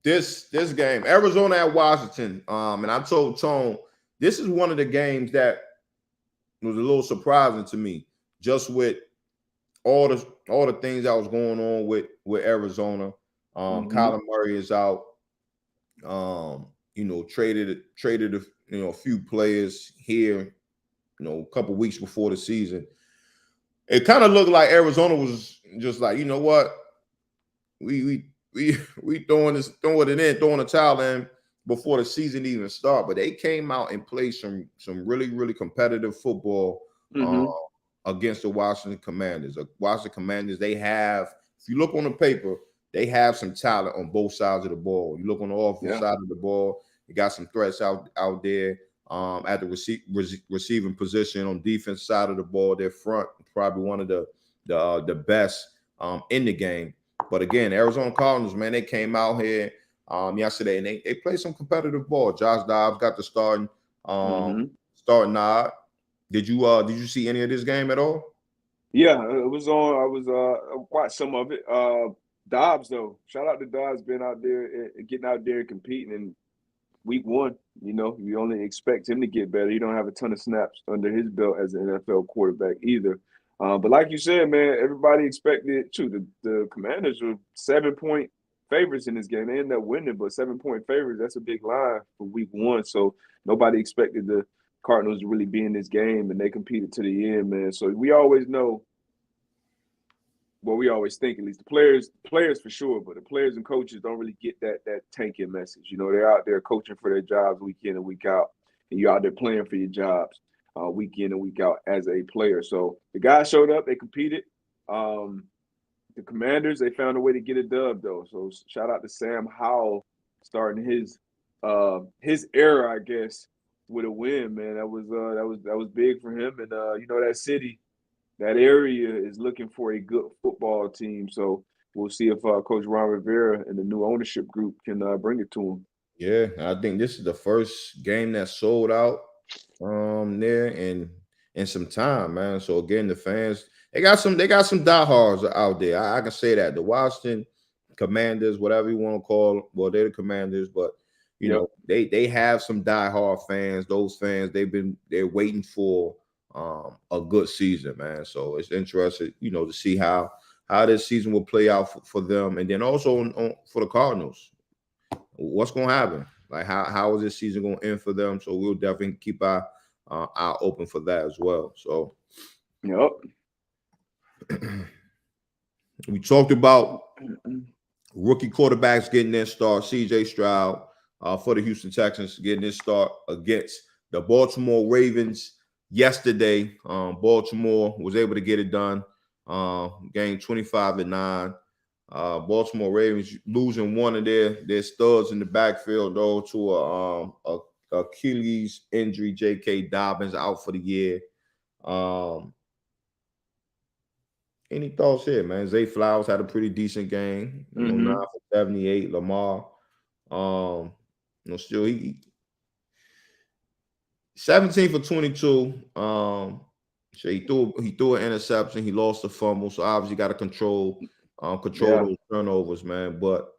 S1: This game, Arizona at Washington. And I told Tone, this is one of the games that was a little surprising to me, just with all the things that was going on with Arizona. Kyler Murray is out. Traded a few players here, a couple weeks before the season. It kind of looked like Arizona was just like, you know what, we throwing the towel in before the season even start. But they came out and played some really, really competitive football against the Washington Commanders. The Washington Commanders, they have, if you look on the paper, they have some talent on both sides of the ball. You look on the offensive side of the ball, you got some threats out there at the receiving position. On defense side of the ball, their front probably one of the best in the game. But again, Arizona Cardinals, man, they came out here yesterday and they played some competitive ball. Josh Dobbs got the starting nod. Did you see any of this game at all?
S2: Yeah, it was on. I watched some of it. Dobbs though, shout out to Dobbs, being out there, getting out there and competing in week one. You only expect him to get better. He don't have a ton of snaps under his belt as an NFL quarterback either. But like you said, man, everybody expected too. The Commanders were 7-point favorites in this game. They ended up winning, but 7-point favorites, that's a big line for week one. So nobody expected the Cardinals to really be in this game, and they competed to the end, man. So we always know, well, we always think, at least the players for sure, but the players and coaches don't really get that tanking message. They're out there coaching for their jobs week in and week out, and you're out there playing for your jobs week in and week out as a player. So the guys showed up, they competed. The Commanders, they found a way to get a dub though. So shout out to Sam Howell starting his era, I guess, with a win, man. That was big for him, and that city. That area is looking for a good football team. So we'll see if Coach Ron Rivera and the new ownership group can bring it to him.
S1: Yeah, I think this is the first game that sold out there in some time, man. So again, the fans, they got some diehards out there. I can say that. The Washington Commanders, whatever you want to call them, well, they're the Commanders, but you know, they have some diehard fans. Those fans, they're waiting for a good season, man. So it's interesting, to see how this season will play out for them, and then also for the Cardinals. What's going to happen? Like how is this season going to end for them? So we'll definitely keep our eye open for that as well. So, we talked about rookie quarterbacks getting their start. C.J. Stroud for the Houston Texans getting his start against the Baltimore Ravens yesterday. Baltimore was able to get it done. Game 25-9. Baltimore Ravens losing one of their studs in the backfield though to a Achilles injury. J.K. Dobbins out for the year. Any thoughts here, man? Zay Flowers had a pretty decent game. 9 for 78. Lamar, still he 17 for 22. So he threw an interception. He lost a fumble. So obviously got to control those turnovers, man. But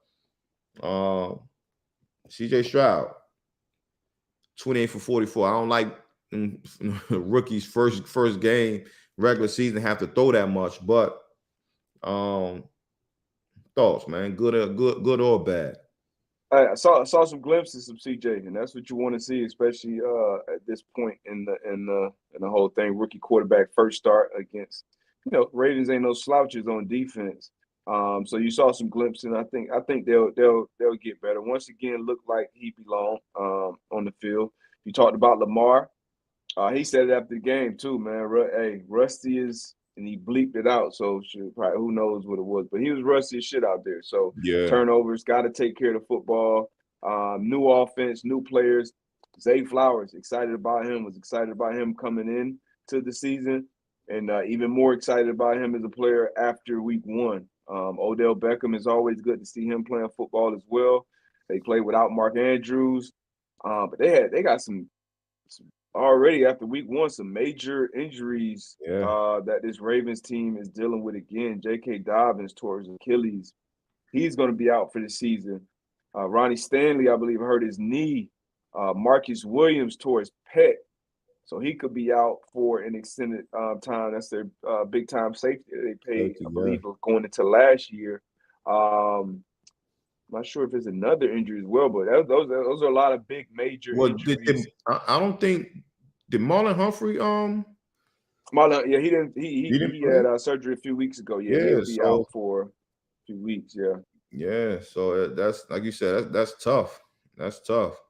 S1: C.J. Stroud, 28 for 44. I don't like rookies first game regular season have to throw that much, but Thoughts, man? Good or bad?
S2: I saw some glimpses of CJ, and that's what you want to see, especially at this point in the whole thing. Rookie quarterback first start against, Ravens ain't no slouches on defense. So you saw some glimpses, and I think they'll get better. Once again, look like he belong on the field. You talked about Lamar. He said it after the game too, man. Hey, rusty is, and he bleeped it out. So probably who knows what it was, but he was rusty as shit out there. So
S1: Yeah.
S2: turnovers, got to take care of the football. New offense, new players. Zay Flowers, excited about him. Was excited about him coming in to the season, and even more excited about him as a player after week one. Odell Beckham is always good to see him playing football as well. They played without Mark Andrews, but they got some already after week one, some major injuries that this Ravens team is dealing with again. J.K. Dobbins tore his Achilles. He's going to be out for the season. Ronnie Stanley, I believe, hurt his knee. Marcus Williams tore his pec. So he could be out for an extended time. That's their big-time safety they paid, I believe, going into last year. I'm not sure if there's another injury as well, but those are a lot of big major injuries.
S1: I don't think did Marlon Humphrey
S2: Marlon, yeah, he had surgery a few weeks ago. Yeah, he'll be out for a few weeks. Yeah.
S1: Yeah, so that's like you said, that's tough. That's tough.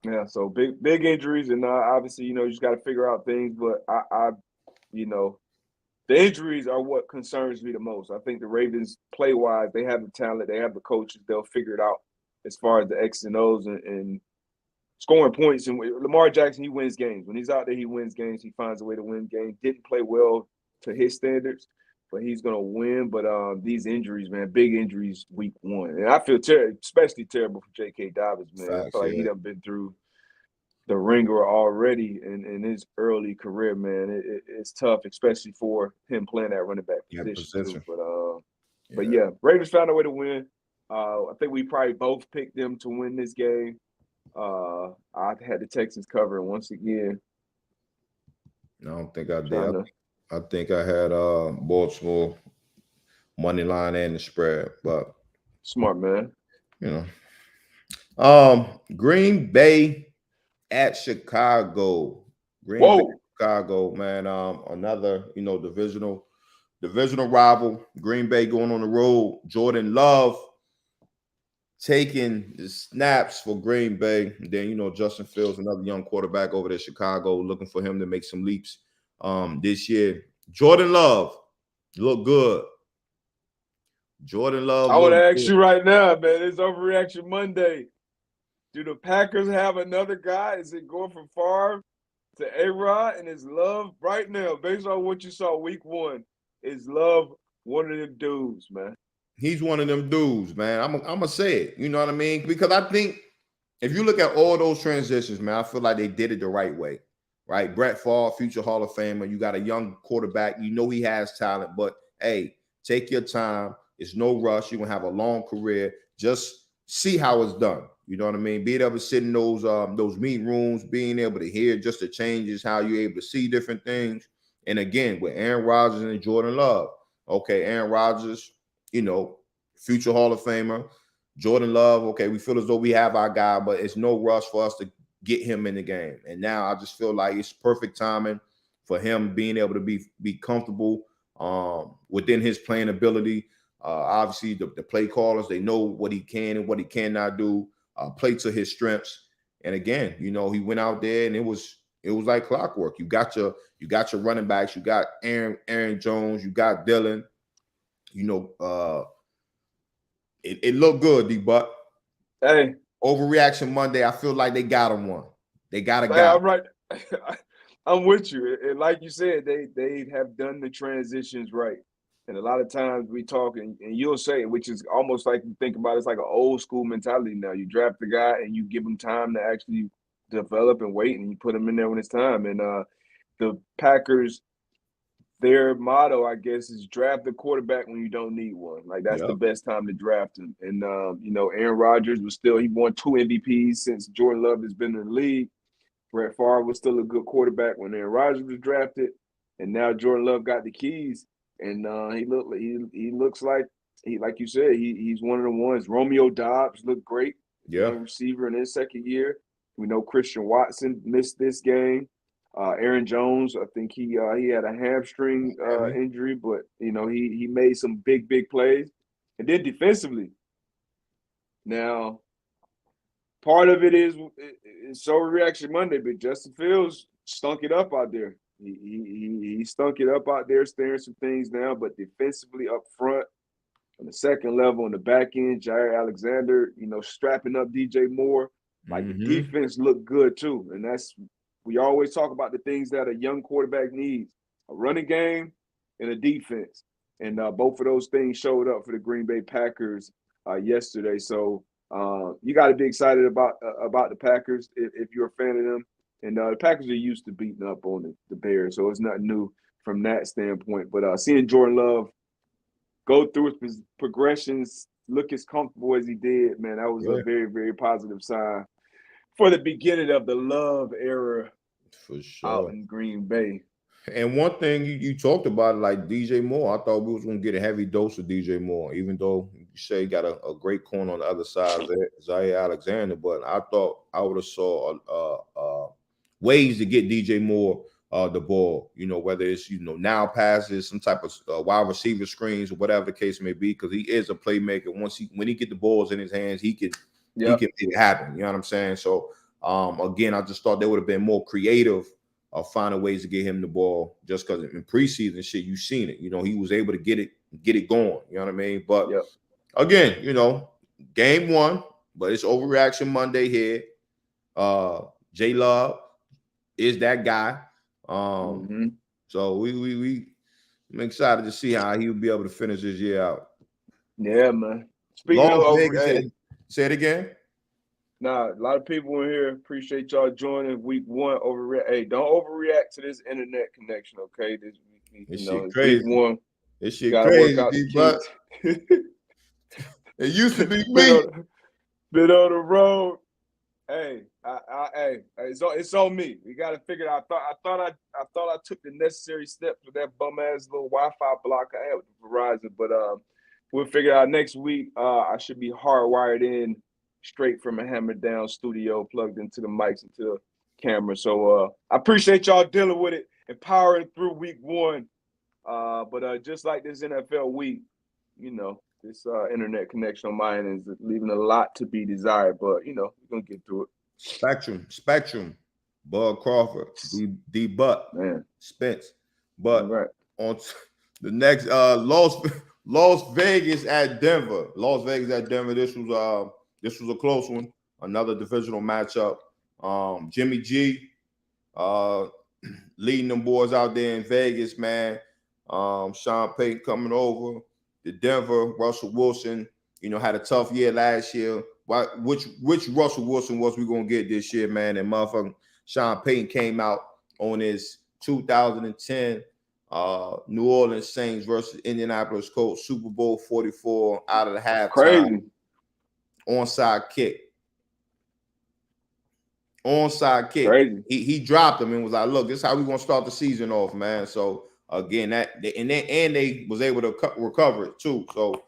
S2: Yeah, so big injuries, and obviously, you just got to figure out things. But the injuries are what concerns me the most. I think the Ravens, play-wise, they have the talent, they have the coaches, they'll figure it out as far as the X and O's and scoring points. And Lamar Jackson, he wins games. When he's out there, he wins games. He finds a way to win games. Didn't play well to his standards, but he's going to win. But these injuries, man, big injuries week one. And I feel especially terrible for J.K. Dobbins, man.
S1: Facts,
S2: I feel like he done been through the ringer already in his early career, man. It's tough, especially for him playing that running back position. Too. But yeah, Ravens found a way to win. I think we probably both picked them to win this game. I had the Texans covering once again.
S1: I don't think I did. I think I had Baltimore money line and the spread, but
S2: smart man.
S1: Green Bay at Chicago. Green Bay, Chicago, man. Another divisional rival. Green Bay going on the road. Jordan Love taking the snaps for Green Bay. And then Justin Fields, another young quarterback over there, Chicago, looking for him to make some leaps this year. Jordan Love look good. Jordan Love.
S2: I want to ask you right now, man. It's Overreaction Monday. Do the Packers have another guy? Is it going from Favre to A-Rod? And is Love right now, based on what you saw week one, is Love one of them dudes, man?
S1: He's one of them dudes, man. I'm going to say it. You know what I mean? Because I think if you look at all those transitions, man, I feel like they did it the right way, right? Brett Favre, future Hall of Famer. You got a young quarterback. You know he has talent, but, hey, take your time. It's no rush. You're going to have a long career. Just see how it's done. You know what I mean? Being able to sit in those meeting rooms, being able to hear just the changes, how you're able to see different things. And again, with Aaron Rodgers and Jordan Love. Okay, Aaron Rodgers, future Hall of Famer. Jordan Love, okay, we feel as though we have our guy, but it's no rush for us to get him in the game. And now I just feel like it's perfect timing for him being able to be comfortable within his playing ability. Obviously, the play callers, they know what he can and what he cannot do. Play to his strengths. And again, he went out there and it was like clockwork. You got your running backs. You got Aaron Jones. You got Dylan. It looked good, D-Buck.
S2: Hey.
S1: Overreaction Monday. I feel like they got him one. They got a guy.
S2: Hey, I'm right. I'm with you. And like you said, they have done the transitions right. And a lot of times we talk, and you'll say it, which is almost like you think about it, it's like an old school mentality now. You draft the guy and you give him time to actually develop and wait, and you put him in there when it's time. And the Packers, their motto, I guess, is draft the quarterback when you don't need one. Like, that's the best time to draft him. And, Aaron Rodgers he won 2 MVPs since Jordan Love has been in the league. Brett Favre was still a good quarterback when Aaron Rodgers was drafted. And now Jordan Love got the keys. and he looks like like you said, he's one of the ones. Romeo Dobbs looked great,
S1: Yeah.
S2: young receiver in his second year. We know Christian Watson missed this game. Aaron Jones, I think he had a hamstring injury, but he made some big plays. And then defensively, now part of it is it's Overreaction Monday, but Justin Fields stunk it up out there. He stunk it up out there, staring some things down, but defensively up front, on the second level, on the back end, Jair Alexander, strapping up DJ Moore. Like the defense looked good too. And we always talk about the things that a young quarterback needs: a running game and a defense. And both of those things showed up for the Green Bay Packers yesterday. So you got to be excited about the Packers if you're a fan of them. And the Packers are used to beating up on the Bears, so it's not new from that standpoint. But seeing Jordan Love go through his progressions, look as comfortable as he did, man, that was a very, very positive sign for the beginning of the Love era
S1: for sure
S2: out in Green Bay.
S1: And one thing you talked about, like DJ Moore, I thought we was going to get a heavy dose of DJ Moore, even though you say he got a great corner on the other side, Zaire Alexander. But I thought I would have saw ways to get DJ Moore the ball, whether it's, now passes, some type of wide receiver screens or whatever the case may be, because he is a playmaker. When he get the balls in his hands, he can make it happen. You know what I'm saying? So, again, I just thought they would have been more creative finding ways to get him the ball, just because in preseason shit, you've seen it. He was able to get it going. You know what I mean? But again, game one, but it's Overreaction Monday here. J Love is that guy. So I'm excited to see how he'll be able to finish this year out.
S2: Yeah, man. Speaking of
S1: Vegas, say it again.
S2: Nah, a lot of people in here appreciate y'all joining week one. Hey, don't overreact to this internet connection, okay?
S1: This shit crazy.
S2: Week one.
S1: This shit crazy, but it used to be me.
S2: Been on the road. Hey, it's on me. We got to figure it out. I thought I took the necessary steps with that bum ass little Wi-Fi block I had with Verizon, but we'll figure it out next week. I should be hardwired in straight from a hammered down studio, plugged into the mics, into the camera. So I appreciate y'all dealing with it and powering through week one. But just like this NFL week, this internet connection on mine is leaving a lot to be desired. But we're gonna get through it.
S1: Spectrum, Bud Crawford, D Butt,
S2: man,
S1: Spence. But on the next Las Vegas at Denver. This was a close one. Another divisional matchup. Jimmy G leading them boys out there in Vegas, man. Sean Payton coming over. The Denver, Russell Wilson, had a tough year last year. Which Russell Wilson was we going to get this year, man? And motherfucking Sean Payton came out on his 2010 New Orleans Saints versus Indianapolis Colts Super Bowl 44 out of the halftime.
S2: Crazy.
S1: Onside kick.
S2: Crazy.
S1: He dropped him and was like, look, this is how we're going to start the season off, man. So, again, they was able to recover it, too. So,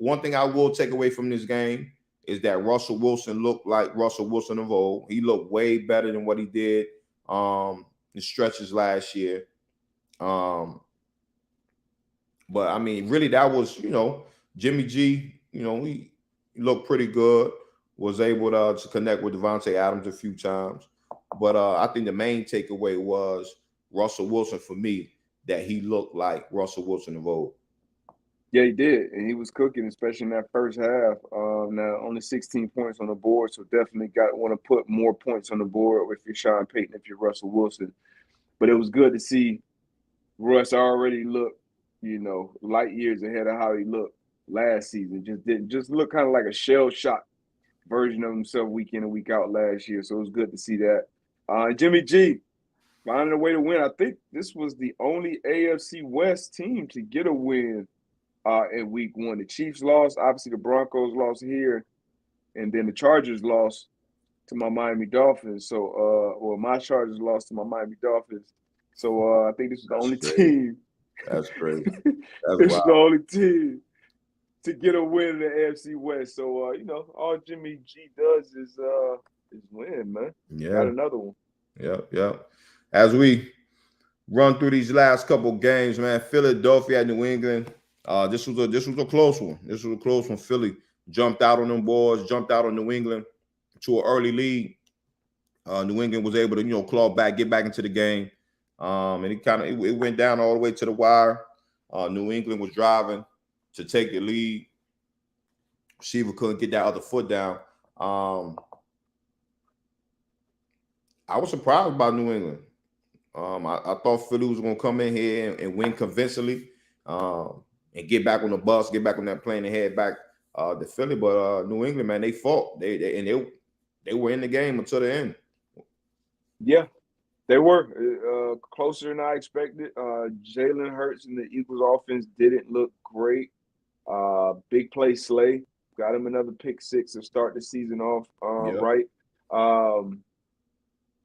S1: one thing I will take away from this game is that Russell Wilson looked like Russell Wilson of old. He looked way better than what he did in stretches last year. But, I mean, really, that was, Jimmy G, he looked pretty good, was able to connect with Devontae Adams a few times. But I think the main takeaway was Russell Wilson for me, that he looked like Russell Wilson of old.
S2: Yeah, he did. And he was cooking, especially in that first half. Now, only 16 points on the board, so definitely want to put more points on the board if you're Sean Payton, if you're Russell Wilson. But it was good to see Russ already look, light years ahead of how he looked last season. Just look kind of like a shell-shocked version of himself week in and week out last year. So it was good to see that. Jimmy G, finding a way to win. I think this was the only AFC West team to get a win in week one. The Chiefs lost. Obviously, the Broncos lost here. And then the Chargers lost to my Miami Dolphins. So, my Chargers lost to my Miami Dolphins. So, I think this is the only team
S1: That's crazy. That's
S2: It's the
S1: wild.
S2: only team to get a win in the AFC West. So all Jimmy G does is win, man.
S1: Yeah.
S2: Got another one.
S1: Yep. As we run through these last couple games, man, Philadelphia at New England. This was a close one. This was a close one. Philly jumped out on them boys, jumped out on New England to an early lead. New England was able to, claw back, get back into the game. And it went down all the way to the wire. New England was driving to take the lead. Receiver couldn't get that other foot down. I was surprised by New England. I thought Philly was going to come in here and win convincingly and get back on the bus, get back on that plane and head back to Philly. But New England, man, they fought. They were in the game until the end.
S2: Yeah, they were closer than I expected. Jalen Hurts and the Eagles offense didn't look great. Big play Slay got him another pick six to start the season off right.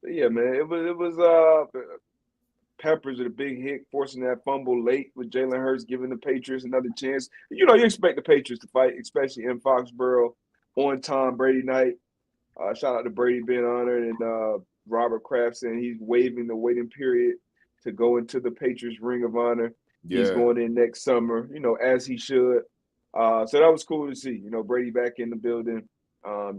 S2: Yeah, man, it was Peppers with a big hit, forcing that fumble late with Jalen Hurts, giving the Patriots another chance. You expect the Patriots to fight, especially in Foxborough on Tom Brady night. Shout out to Brady being honored, and Robert Kraft saying he's waiving the waiting period to go into the Patriots Ring of Honor. Yeah. He's going in next summer, as he should. So that was cool to see, Brady back in the building, how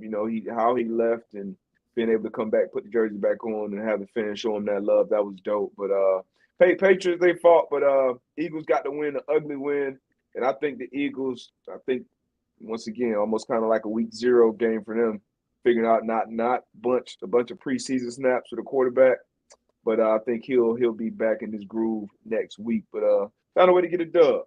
S2: he left and being able to come back, put the jersey back on and have the fans show him that love. That was dope. But Patriots, they fought, but Eagles got the win, an ugly win. And I think the Eagles, once again, almost kind of like a week zero game for them, figuring out not a bunch of preseason snaps for the quarterback. But I think he'll be back in this groove next week. But found a way to get a dub.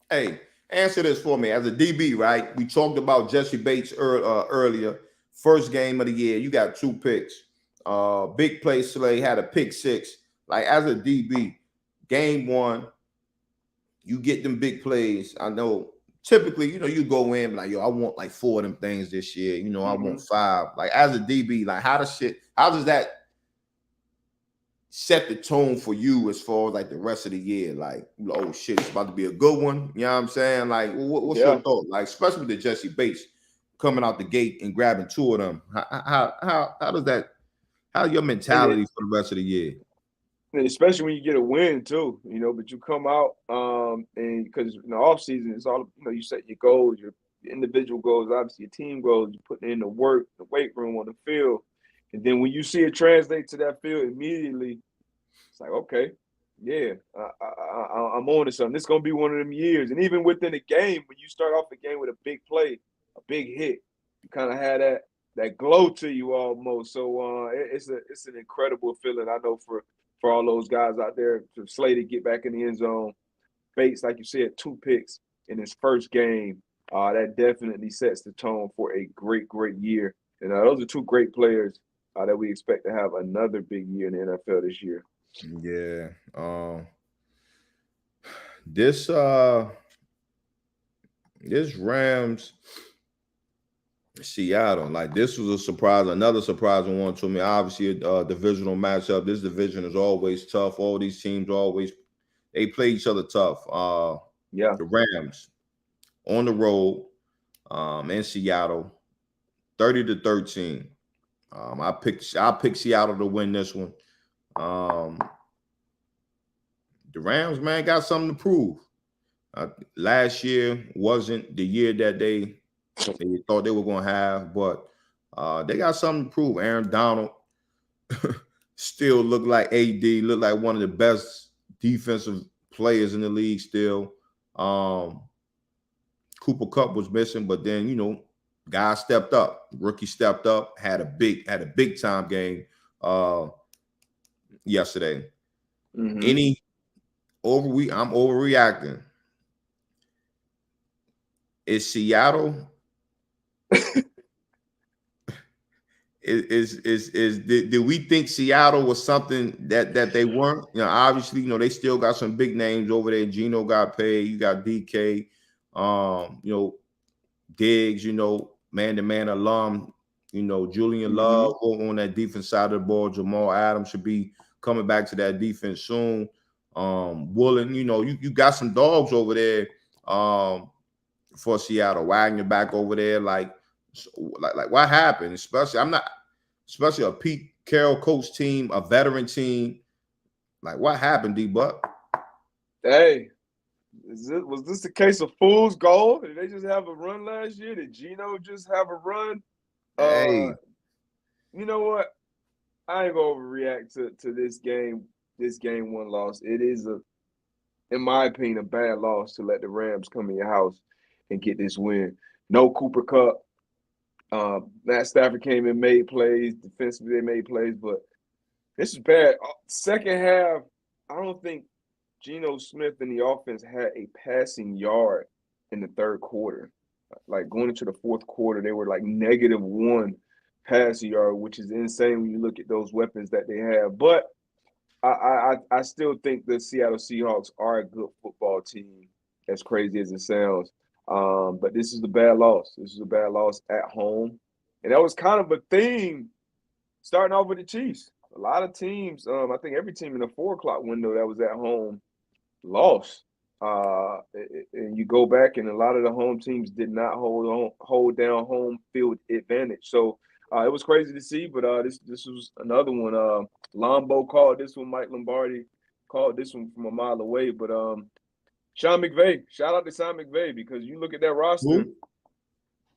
S1: Hey, answer this for me. As a DB, right? We talked about Jesse Bates earlier. First game of the year, you got 2 picks. Big play Slay had a pick 6. Like, as a DB, game 1, you get them big plays. I know typically, you go in like, I want like 4 of them things this year. I want 5. Like, as a DB, like, how does that set the tone for you as far as like the rest of the year? Like, oh shit, it's about to be a good one. You know what I'm saying? Like, what's your thought? Like, especially with the Jesse Bates coming out the gate and grabbing 2 of them. How does that? How's your mentality for the rest of the year?
S2: And especially when you get a win too, but you come out and because in the off season it's all you set your goals, your individual goals, obviously your team goals, you put in the work, the weight room on the field, and then when you see it translate to that field immediately, it's like, okay, yeah, I'm on to something. This is gonna be one of them years. And even within a game, when you start off the game with a big play, a big hit, you kind of had that glow to you almost. So it's an incredible feeling. I know for all those guys out there to Slay to get back in the end zone. Bates, like you said, 2 picks in his first game. That definitely sets the tone for a great, great year. And those are 2 great players that we expect to have another big year in the NFL this year.
S1: Yeah. This Rams Seattle, like, this was a surprise, another surprising one to me. Obviously, a divisional matchup. This division is always tough. All these teams they play each other tough. The Rams on the road in Seattle, 30-13. I picked Seattle to win this one. The Rams, man, got something to prove. Last year wasn't the year that they thought they were going to have, but they got something to prove. Aaron Donald still looked like AD, looked like one of the best defensive players in the league still. Cooper Kupp was missing, but then, guys stepped up. Rookie stepped up, had a big time game yesterday. I'm overreacting. Is Seattle did we think Seattle was something that they weren't? Obviously, they still got some big names over there. Geno got paid. You got DK, Diggs, man-to-man alum, Julian Love on that defense side of the ball. Jamal Adams should be coming back to that defense soon. Woolen, you got some dogs over there for Seattle. Wagner back over there. Like what happened? Especially a Pete Carroll coach team, a veteran team. Like what happened, D-Buck?
S2: Hey, was this the case of fool's gold? Did they just have a run last year? Did Geno just have a run?
S1: Hey.
S2: You know what? I ain't gonna overreact to this game. This game 1 loss. It is in my opinion, a bad loss to let the Rams come in your house and get this win. No Cooper Kupp. Matt Stafford came and made plays. Defensively, they made plays, but this is bad. Second half, I don't think Geno Smith and the offense had a passing yard in the third quarter. Like going into the fourth quarter, they were like -1 passing yard, which is insane when you look at those weapons that they have. But I still think the Seattle Seahawks are a good football team, as crazy as it sounds. But this is a bad loss. This is a bad loss at home. And that was kind of a theme starting off with the Chiefs. A lot of teams, I think every team in the 4 o'clock window that was at home lost. And you go back, and a lot of the home teams did not hold down home field advantage. So it was crazy to see, but this was another one. Lombo called this one. Mike Lombardi called this one from a mile away. But Sean McVay, shout out to Sean McVay, because you look at that roster.
S1: Who?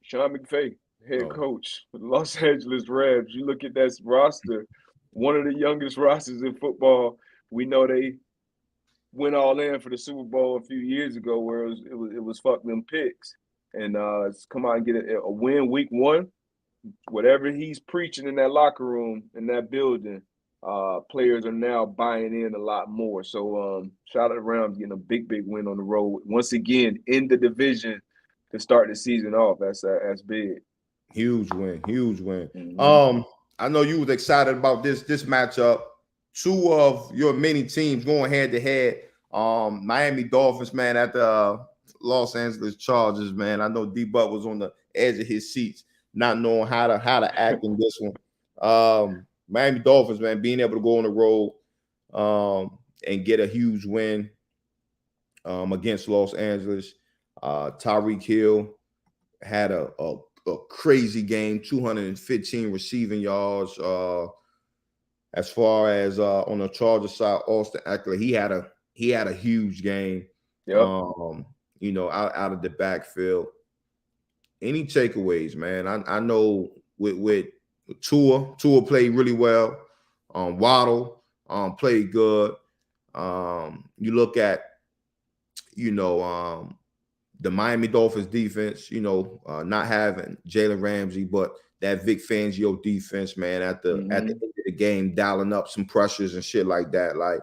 S2: Sean McVay, head coach for the Los Angeles Rams. You look at that roster, one of the youngest rosters in football. We know they went all in for the Super Bowl a few years ago, where it was fuck them picks, and come out and get a win week 1. Whatever he's preaching in that locker room, in that building, players are now buying in a lot more. So shout out to Rams getting a big win on the road once again in the division to start the season off. That's big.
S1: Huge win. Mm-hmm. I know you was excited about this matchup. 2 of your many teams going head to head. Miami Dolphins, man, at the Los Angeles Chargers, man. I know D-Buck was on the edge of his seats, not knowing how to act in this one. Miami Dolphins, man, being able to go on the road and get a huge win against Los Angeles. Tyreek Hill had a crazy game, 215 receiving yards. As far as on the Chargers side, Austin Eckler, he had a huge game.
S2: Yep.
S1: Out of the backfield. Any takeaways, man? I know with Tua played really well. Waddle played good. You look at the Miami Dolphins defense, not having Jalen Ramsey, but that Vic Fangio defense, man, at the end of the game, dialing up some pressures and shit like that. Like,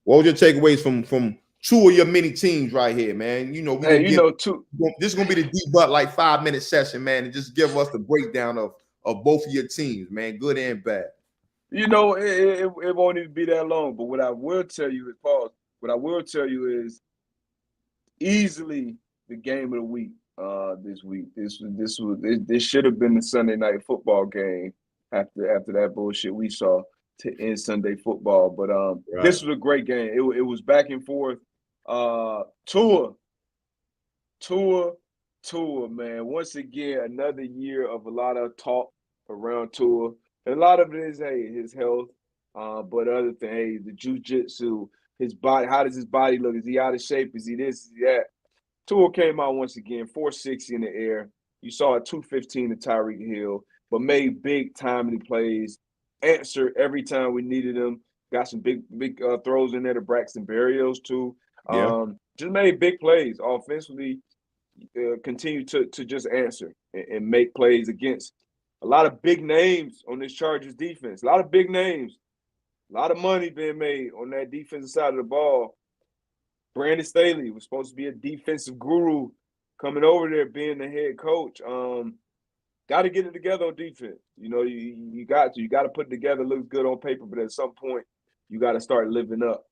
S1: what were your takeaways from 2 of your many teams right here, man? This is gonna be the D-Buck like 5-minute session, man, and just give us the breakdown of both of your teams, man, good and bad.
S2: It won't even be that long. But what I will tell you is, Paul, is easily the game of the week this week. This should have been the Sunday night football game after that bullshit we saw to end Sunday football. But right. This was a great game. It was back and forth. Tua, man. Once again, another year of a lot of talk around Tua. And a lot of it is, his health. But other thing, the jiu-jitsu, his body, how does his body look? Is he out of shape? Is he this? Is he that? Tua came out once again, 460 in the air. You saw a 215 to Tyreek Hill, but made big timely plays. Answered every time we needed him. Got some big throws in there to Braxton Berrios too.
S1: Yeah.
S2: Just made big plays offensively. Continue to just answer and make plays against a lot of big names on this Chargers defense. A lot of big names. A lot of money being made on that defensive side of the ball. Brandon Staley was supposed to be a defensive guru coming over there being the head coach. Got to get it together on defense. You got to put it together. It looks good on paper, but at some point you got to start living up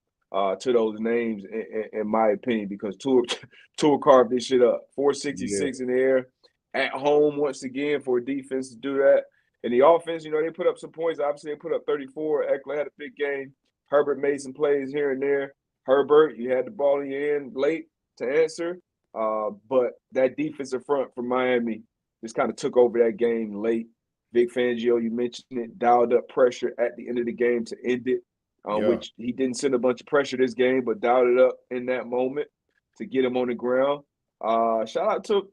S2: to those names, in my opinion, because Tua carved this shit up. 466 in the air at home once again for a defense to do that. And the offense, they put up some points. Obviously, they put up 34. Eckler had a big game. Herbert made some plays here and there. Herbert, you had the ball in your hand late to answer. But that defensive front from Miami just kind of took over that game late. Vic Fangio, you mentioned it, dialed up pressure at the end of the game to end it, which he didn't send a bunch of pressure this game, but dialed it up in that moment to get him on the ground. Shout out to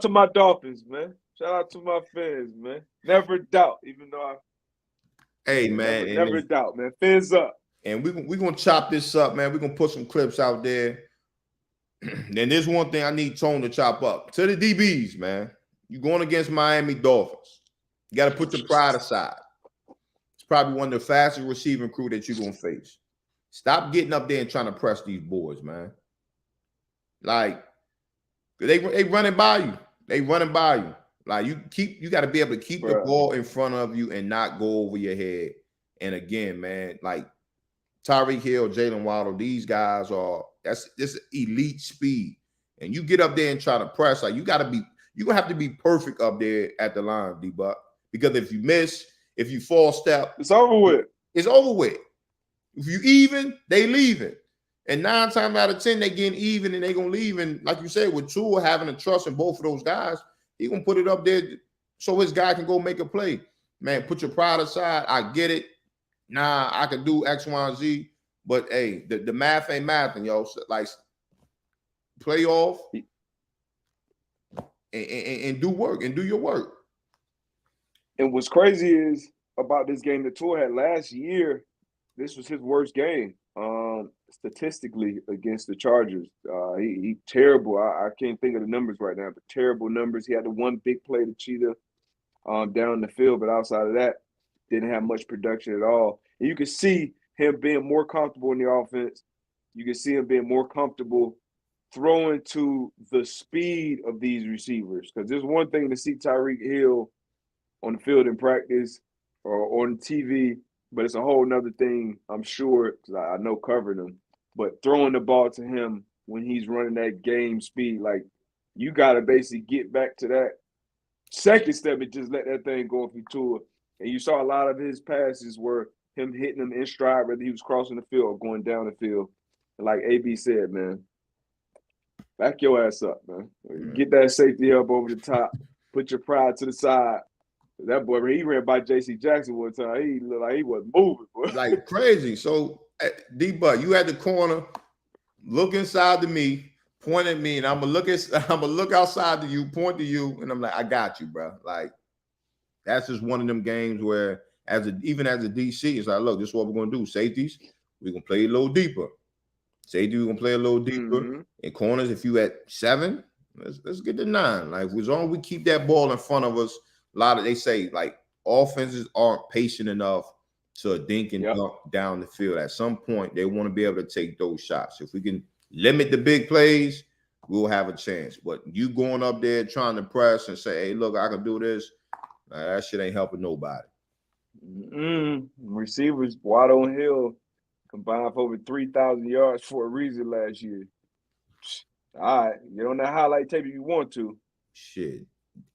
S2: my Dolphins, man. Shout out to my fans, man. Never doubt, even though never doubt, man. Fins up.
S1: And we're gonna chop this up, man. We're gonna put some clips out there. Then there's one thing I need Tone to chop up. To the DBs, man. You're going against Miami Dolphins. You got to put your pride aside. It's probably one of the fastest receiving crew that you're going to face. Stop getting up there and trying to press these boys, man. Like, they running by you. They running by you. Like, you got to be able to keep the ball in front of you and not go over your head. And again, man, like Tyreek Hill, Jalen Waddle, these guys this elite speed. And you get up there and try to press, like you're gonna have to be perfect up there at the line, D-Buck. Because if you miss, if you fall step,
S2: it's over with.
S1: It's over with. If you even, they leaving. And 9 times out of 10, they getting even and they gonna leave. And like you said, with Tua having a trust in both of those guys, he gonna put it up there so his guy can go make a play. Man, put your pride aside. I get it. Nah, I can do X, Y, and Z. But hey, the math ain't mathing, yo. So, like, play off and do work and do your work.
S2: And what's crazy is about this game that Tua had last year, this was his worst game statistically against the Chargers. He terrible. I can't think of the numbers right now, but terrible numbers. He had the one big play to Cheetah down the field, but outside of that, didn't have much production at all. And you can see him being more comfortable in the offense. You can see him being more comfortable throwing to the speed of these receivers. Because there's one thing to see Tyreek Hill on the field in practice or on TV, but it's a whole nother thing, I'm sure, because I know covering him. But throwing the ball to him when he's running that game speed, like you got to basically get back to that second step and just let that thing go if you Tua. And you saw a lot of his passes were him hitting them in stride, whether he was crossing the field or going down the field. And like AB said, man, back your ass up, man. Get that safety up over the top. Put your pride to the side. That boy, he ran by J.C. Jackson one time. He looked like he wasn't moving, boy.
S1: Like crazy. So, D-Buck, you at the corner, look inside to me, point at me, and I'm gonna look outside to you, point to you, and I'm like, I got you, bro. Like, that's just one of them games where, even as a DC, it's like, look, this is what we're gonna do. Safeties, we're gonna play a little deeper. Safety, we're gonna play a little deeper. Mm-hmm. In corners, if you at 7, let's get to 9. Like, as long as we keep that ball in front of us. They say like offenses aren't patient enough to dink and dunk down the field. At some point, they want to be able to take those shots. If we can limit the big plays, we'll have a chance. But you going up there trying to press and say, hey, look, I can do this, that shit ain't helping nobody.
S2: Receivers, Waddle and Hill combined for over 3,000 yards for a reason last year. All right, get on that highlight tape if you want to.
S1: Shit.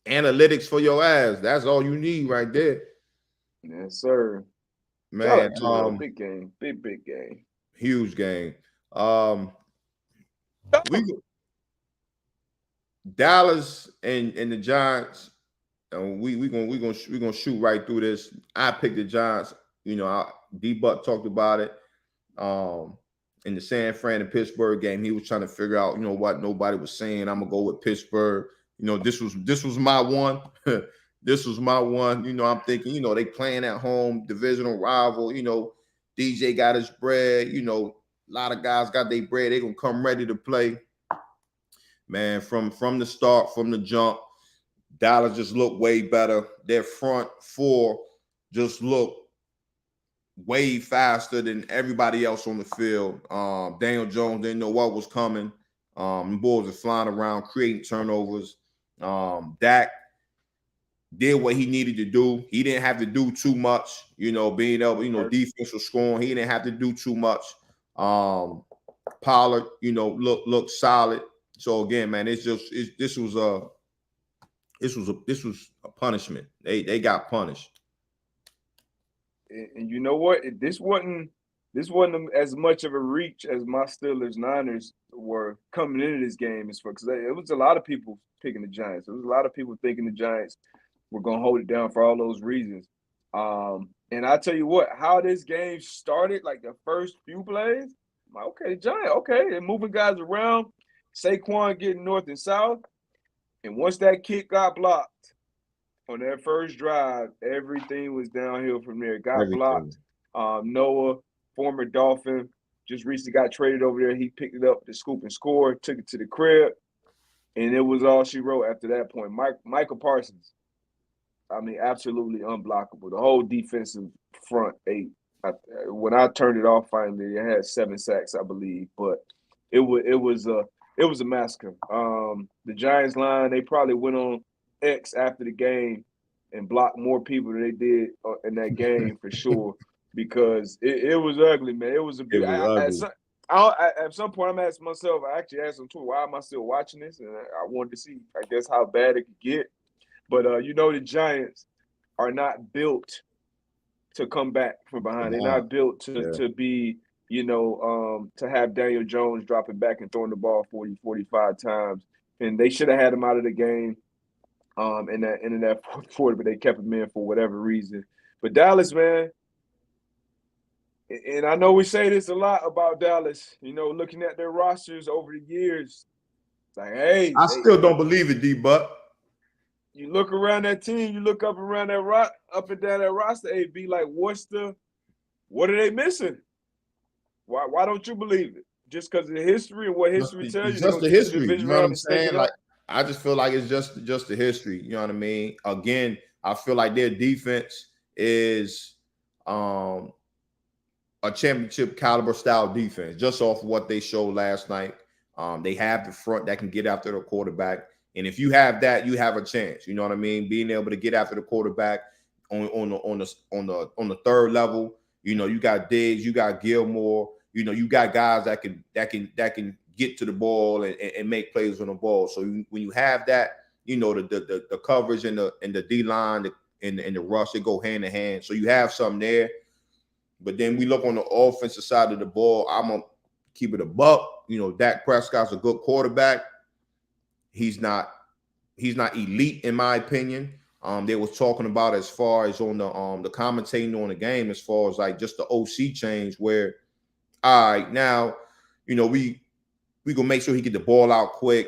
S1: Analytics for your ass. That's all you need right there.
S2: Yes, sir.
S1: Man,
S2: big game. Big game.
S1: Huge game. Dallas and the Giants. We're gonna shoot right through this. I picked the Giants. You know, D-Buck talked about it. In the San Fran and Pittsburgh game, he was trying to figure out, you know, what nobody was saying. I'm gonna go with Pittsburgh. You know, this was my one. This was my one. You know, I'm thinking, you know, they playing at home, divisional rival. You know, DJ got his bread. You know, a lot of guys got their bread. They gonna come ready to play. Man, from the start, from the jump, Dallas just looked way better. Their front four just looked way faster than everybody else on the field. Daniel Jones didn't know what was coming. The boys were flying around, creating turnovers. Dak did what he needed to do. He didn't have to do too much, you know, being able, you know, defense was scoring. He didn't have to do too much. Pollard, you know, looked solid. So again, man, this was a punishment. They got punished.
S2: And you know what? This wasn't this wasn't as much of a reach as my Steelers Niners were coming into this game, as far because it was a lot of people picking the Giants. There was a lot of people thinking the Giants were going to hold it down for all those reasons. And I tell you what, how this game started, like the first few plays, I'm like, okay, Giant, okay, they're moving guys around. Saquon getting north and south, and once that kick got blocked on that first drive, everything was downhill from there. It got blocked. Noah, former Dolphin, just recently got traded over there. He picked it up, the scoop and score, took it to the crib, and it was all she wrote after that point. Michael Parsons, I mean, absolutely unblockable. The whole defensive front eight. When I turned it off finally, it had 7 sacks, I believe, but it was a massacre. The Giants line, they probably went on X after the game and blocked more people than they did in that game for sure, because it was ugly, man. It was ugly. At some point, I'm asking myself, I actually asked them too, why am I still watching this? And I wanted to see, I guess, how bad it could get. But the Giants are not built to come back from behind. They're not built to be, to have Daniel Jones dropping back and throwing the ball 40, 45 times. And they should have had him out of the game in that fourth quarter, but they kept him in for whatever reason. But Dallas, man, and I know we say this a lot about Dallas, looking at their rosters over the years, like, hey.
S1: I still don't believe it, D-Buck.
S2: You look around that team, you look up around that up and down that roster, AB, like, what are they missing? Why don't you believe it? Just because of the history and what history tells you?
S1: Just the history. You know what I'm saying? Like, I just feel like it's just the history. You know what I mean? Again, I feel like their defense is a championship caliber style defense, just off what they showed last night. They have the front that can get after the quarterback. And if you have that, you have a chance. You know what I mean? Being able to get after the quarterback on the third level. You got Diggs, you got Gilmore. You got guys that can get to the ball and make plays on the ball. So when you have that, the coverage and the D line and the rush, they go hand in hand. So you have something there. But then we look on the offensive side of the ball. I'm gonna keep it a buck. Dak Prescott's a good quarterback. He's not elite in my opinion. They was talking about as far as on the commentating on the game, as far as like just the OC change, where all right, now we gonna make sure he get the ball out quick.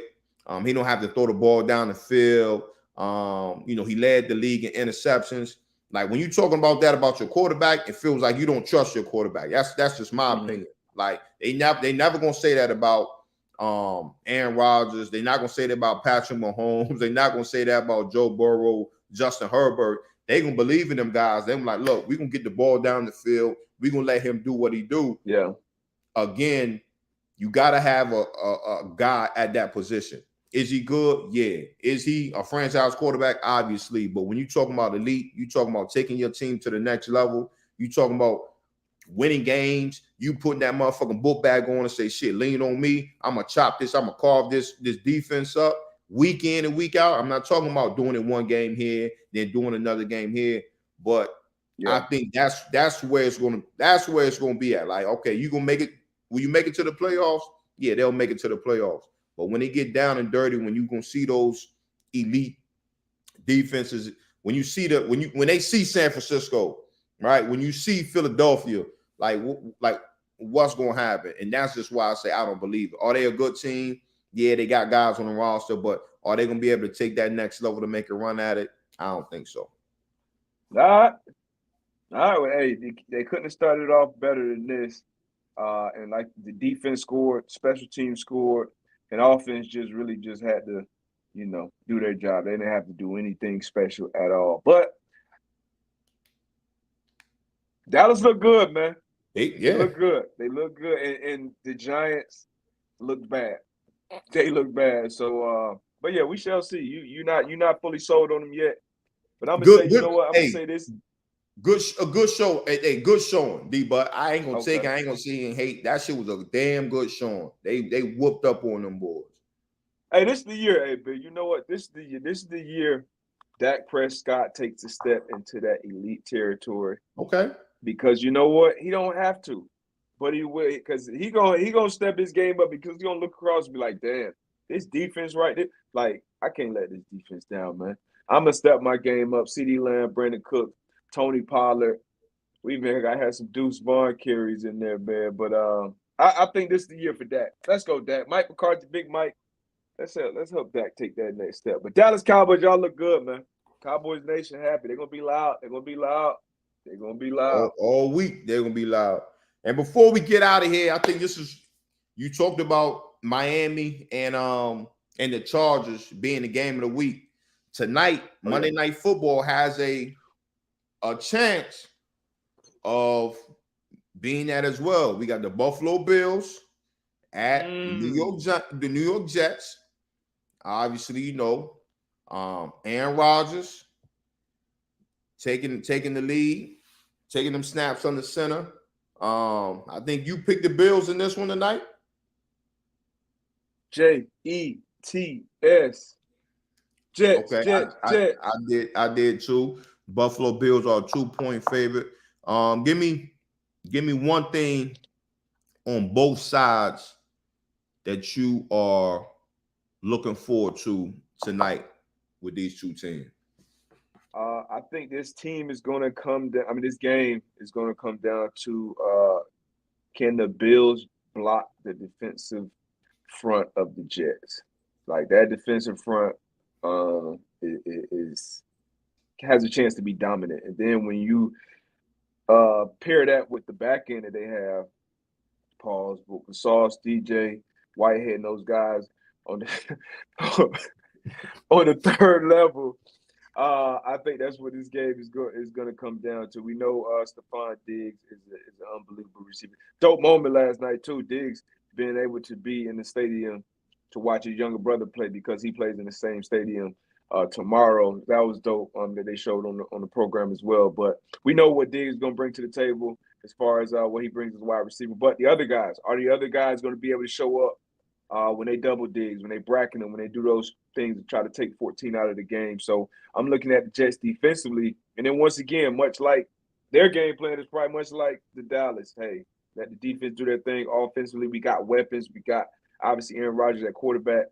S1: He don't have to throw the ball down the field. He led the league in interceptions. Like, when you're talking about that about your quarterback, it feels like you don't trust your quarterback. That's just my opinion. Like, they never gonna say that about Aaron Rodgers. They're not gonna say that about Patrick Mahomes. They're not gonna say that about Joe Burrow, Justin Herbert. They gonna believe in them guys. They're like, look, we gonna get the ball down the field. We gonna let him do what he do.
S2: Yeah.
S1: Again, you gotta have a guy at that position. Is he good? Yeah. Is he a franchise quarterback? Obviously. But when you talking about elite, you talking about taking your team to the next level. You talking about winning games. You putting that motherfucking book bag on and say, shit, lean on me. I'm going to chop this. I'm going to carve this defense up week in and week out. I'm not talking about doing it one game here, then doing another game here. But I think that's where it's going to be at. Like, okay, you going to make it. Will you make it to the playoffs? Yeah, they'll make it to the playoffs. But when they get down and dirty, when you're going to see those elite defenses, when they see San Francisco, right? When you see Philadelphia, like what's going to happen? And that's just why I say I don't believe it. Are they a good team? Yeah, they got guys on the roster, but are they going to be able to take that next level to make a run at it? I don't think so.
S2: All right. Well, hey, they couldn't have started off better than this. And like the defense scored, special teams scored, and offense just had to, do their job. They didn't have to do anything special at all. But Dallas looked good, man. They look good. They look good, and the Giants look bad. They look bad. So, but yeah, we shall see. You're not fully sold on them yet. But I'm gonna say, you know what? I'm gonna say this.
S1: A good show, a good showing, D. But I ain't gonna see and hate. That shit was a damn good showing. They whooped up on them boys.
S2: Hey, this is the year, hey, but you know what? This is the year Dak Prescott takes a step into that elite territory.
S1: Okay.
S2: Because you know what? He don't have to. but he will, because he gonna step his game up, because he's gonna look across and be like, damn, this defense right there, like, I can't let this defense down, man. I'm gonna step my game up. CeeDee Lamb, Brandon Cook, Tony Pollard. I had some Deuce Vaughn carries in there, man. But I think this is the year for Dak. Let's go, Dak. Mike McCarthy, Big Mike. Let's help Dak take that next step. But Dallas Cowboys, y'all look good, man. Cowboys Nation happy. They're gonna be loud. They're gonna be loud. They're gonna be loud.
S1: All week, they're gonna be loud. And before we get out of here, I think this is, you talked about Miami and the Chargers being the game of the week. Tonight, Monday Night Football has a chance of being that as well. We got the Buffalo Bills at the New York Jets. Obviously, you know, Aaron Rodgers taking the lead, taking them snaps on the center. I think you picked the Bills in this one tonight.
S2: Jets. Jets.
S1: Okay,
S2: Jets.
S1: I did too. Buffalo Bills are a 2-point favorite. Give me one thing on both sides that you are looking forward to tonight with these two teams.
S2: I think this team is going to come down. I mean, this game is going to come down to can the Bills block the defensive front of the Jets? Like, that defensive front has a chance to be dominant. And then when you pair that with the back end that they have, pause, Sauce, DJ, Whitehead, and those guys on the on the third level, I think that's what this game is going to come down to. We know Stephon Diggs is an unbelievable receiver. Dope moment last night too. Diggs being able to be in the stadium to watch his younger brother play, because he plays in the same stadium tomorrow. That was dope that they showed on the program as well. But we know what Diggs is going to bring to the table as far as what he brings as a wide receiver. But the other guys, are the other guys going to be able to show up when they double Diggs, when they bracket them, when they do those things to try to take 14 out of the game? So I'm looking at the Jets defensively. And then once again, much like their game plan is probably much like the Dallas. Hey, let the defense do their thing. Offensively, we got weapons. We got, obviously, Aaron Rodgers at quarterback.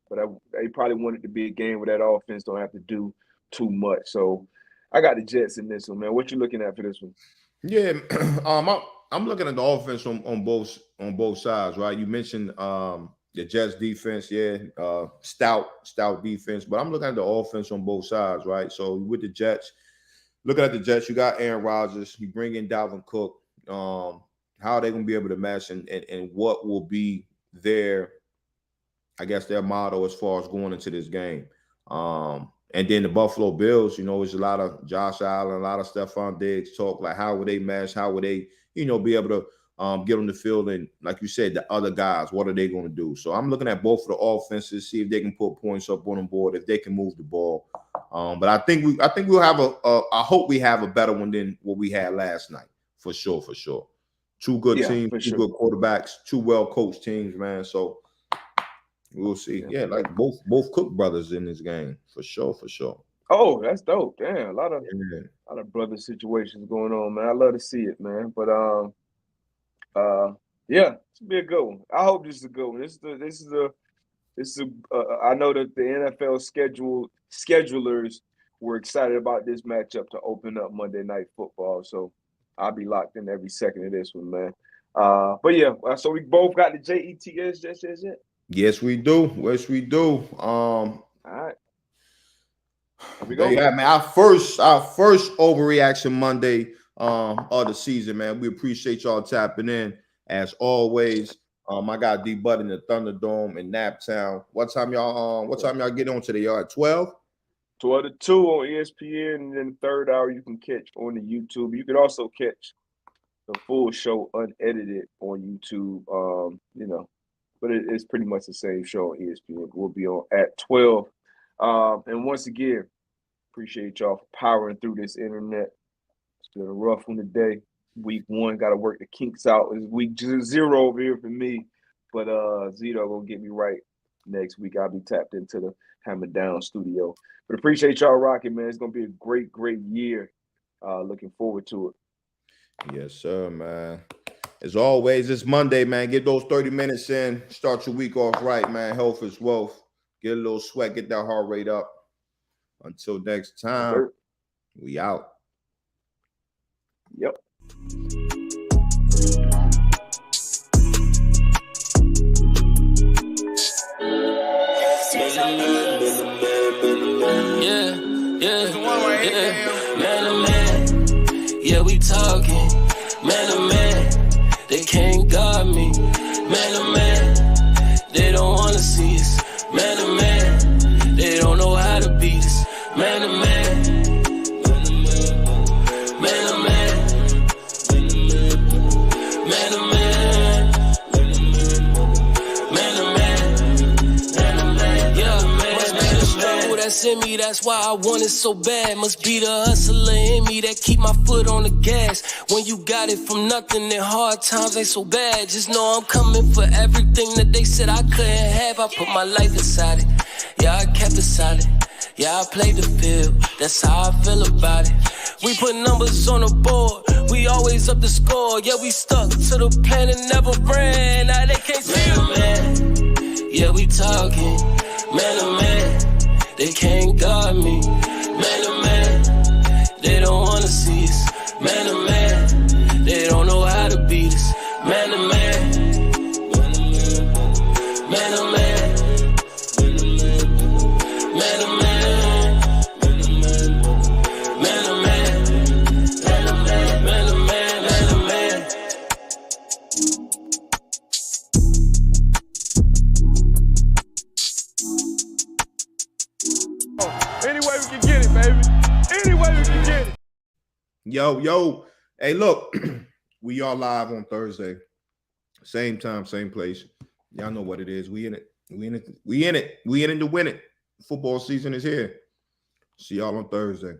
S2: But they probably want it to be a game where that offense don't have to do too much. So I got the Jets in this one, man. What you looking at for this one?
S1: Yeah, I'm looking at the offense on both sides, right? You mentioned the Jets defense, stout defense, but I'm looking at the offense on both sides, right? So with the Jets, looking at the Jets, you got Aaron Rodgers, you bring in Dalvin Cook. How are they going to be able to match, and what will be their motto as far as going into this game? And then the Buffalo Bills, you know, it's a lot of Josh Allen, a lot of Stephon Diggs talk. Like, how would they match? How would they, you know, be able to get on the field? And like you said, the other guys, what are they going to do? So I'm looking at both of the offenses, see if they can put points up on the board, if they can move the ball. But I think we'll have I hope we have a better one than what we had last night, for sure. Two good teams, two good quarterbacks, two well-coached teams, man. So we'll see. Yeah, like both Cook brothers in this game, for sure.
S2: Oh, that's dope. Damn, a lot of brother situations going on, man. I love to see it, man. But yeah, it's gonna be a good one. I hope this is a good one. I know that the NFL schedulers were excited about this matchup to open up Monday Night Football. So I'll be locked in every second of this one, man. But yeah, so we both got the JETS.
S1: Yes, we do. All
S2: right.
S1: Yeah, man. Our first Overreaction Monday of the season, man. We appreciate y'all tapping in as always. I got D Bud in the Thunderdome in Naptown. What time y'all get on today? Y'all at 12?
S2: 12 to 2 on ESPN, and then the third hour you can catch on the YouTube. You can also catch the full show unedited on YouTube. You know, but it's pretty much the same show on ESPN. We'll be on at 12. And once again, appreciate y'all for powering through this internet. It's been a rough one today. Week 1, got to work the kinks out. It's week 0 over here for me. But Zito gonna get me right next week. I'll be tapped into the Hammer Down studio. But appreciate y'all rocking, man. It's gonna be a great year. Looking forward to it.
S1: Yes, sir, man. As always, it's Monday, man. Get those 30 minutes in. Start your week off right, man. Health is wealth. Get a little sweat. Get that heart rate up. Until next time, we out.
S2: Yep.
S3: Yeah, we talking. Man to man, they can't guard me. Man to man, they don't wanna see us. Man to man, they don't know how to beat us. Man to man, man to man, man to man, man to man, man to man, yeah, man. Must be the struggle that's in me, that's why I want it so bad. Must be the hustler in me that keep my foot on the gas. When you got it from nothing, then hard times ain't so bad. Just know I'm coming for everything that they said I couldn't have. I put my life inside it, yeah, I kept it solid. Yeah, I played the field, that's how I feel about it. We put numbers on the board, we always up the score. Yeah, we stuck to the plan and never ran. Now they can't see us. Man, yeah, we talking. Man to man, they can't guard me. Man to man, they don't wanna see us. Man to man, they don't know how to beat us. Man to man, man to man, man to man, man to man, man to man, man to man.
S4: Any way we can get it, baby. Any way we can get it.
S1: Yo. Hey, look, we are live on Thursday. Same time, same place. Y'all know what it is. We in it. We in it to win it. Football season is here. See y'all on Thursday.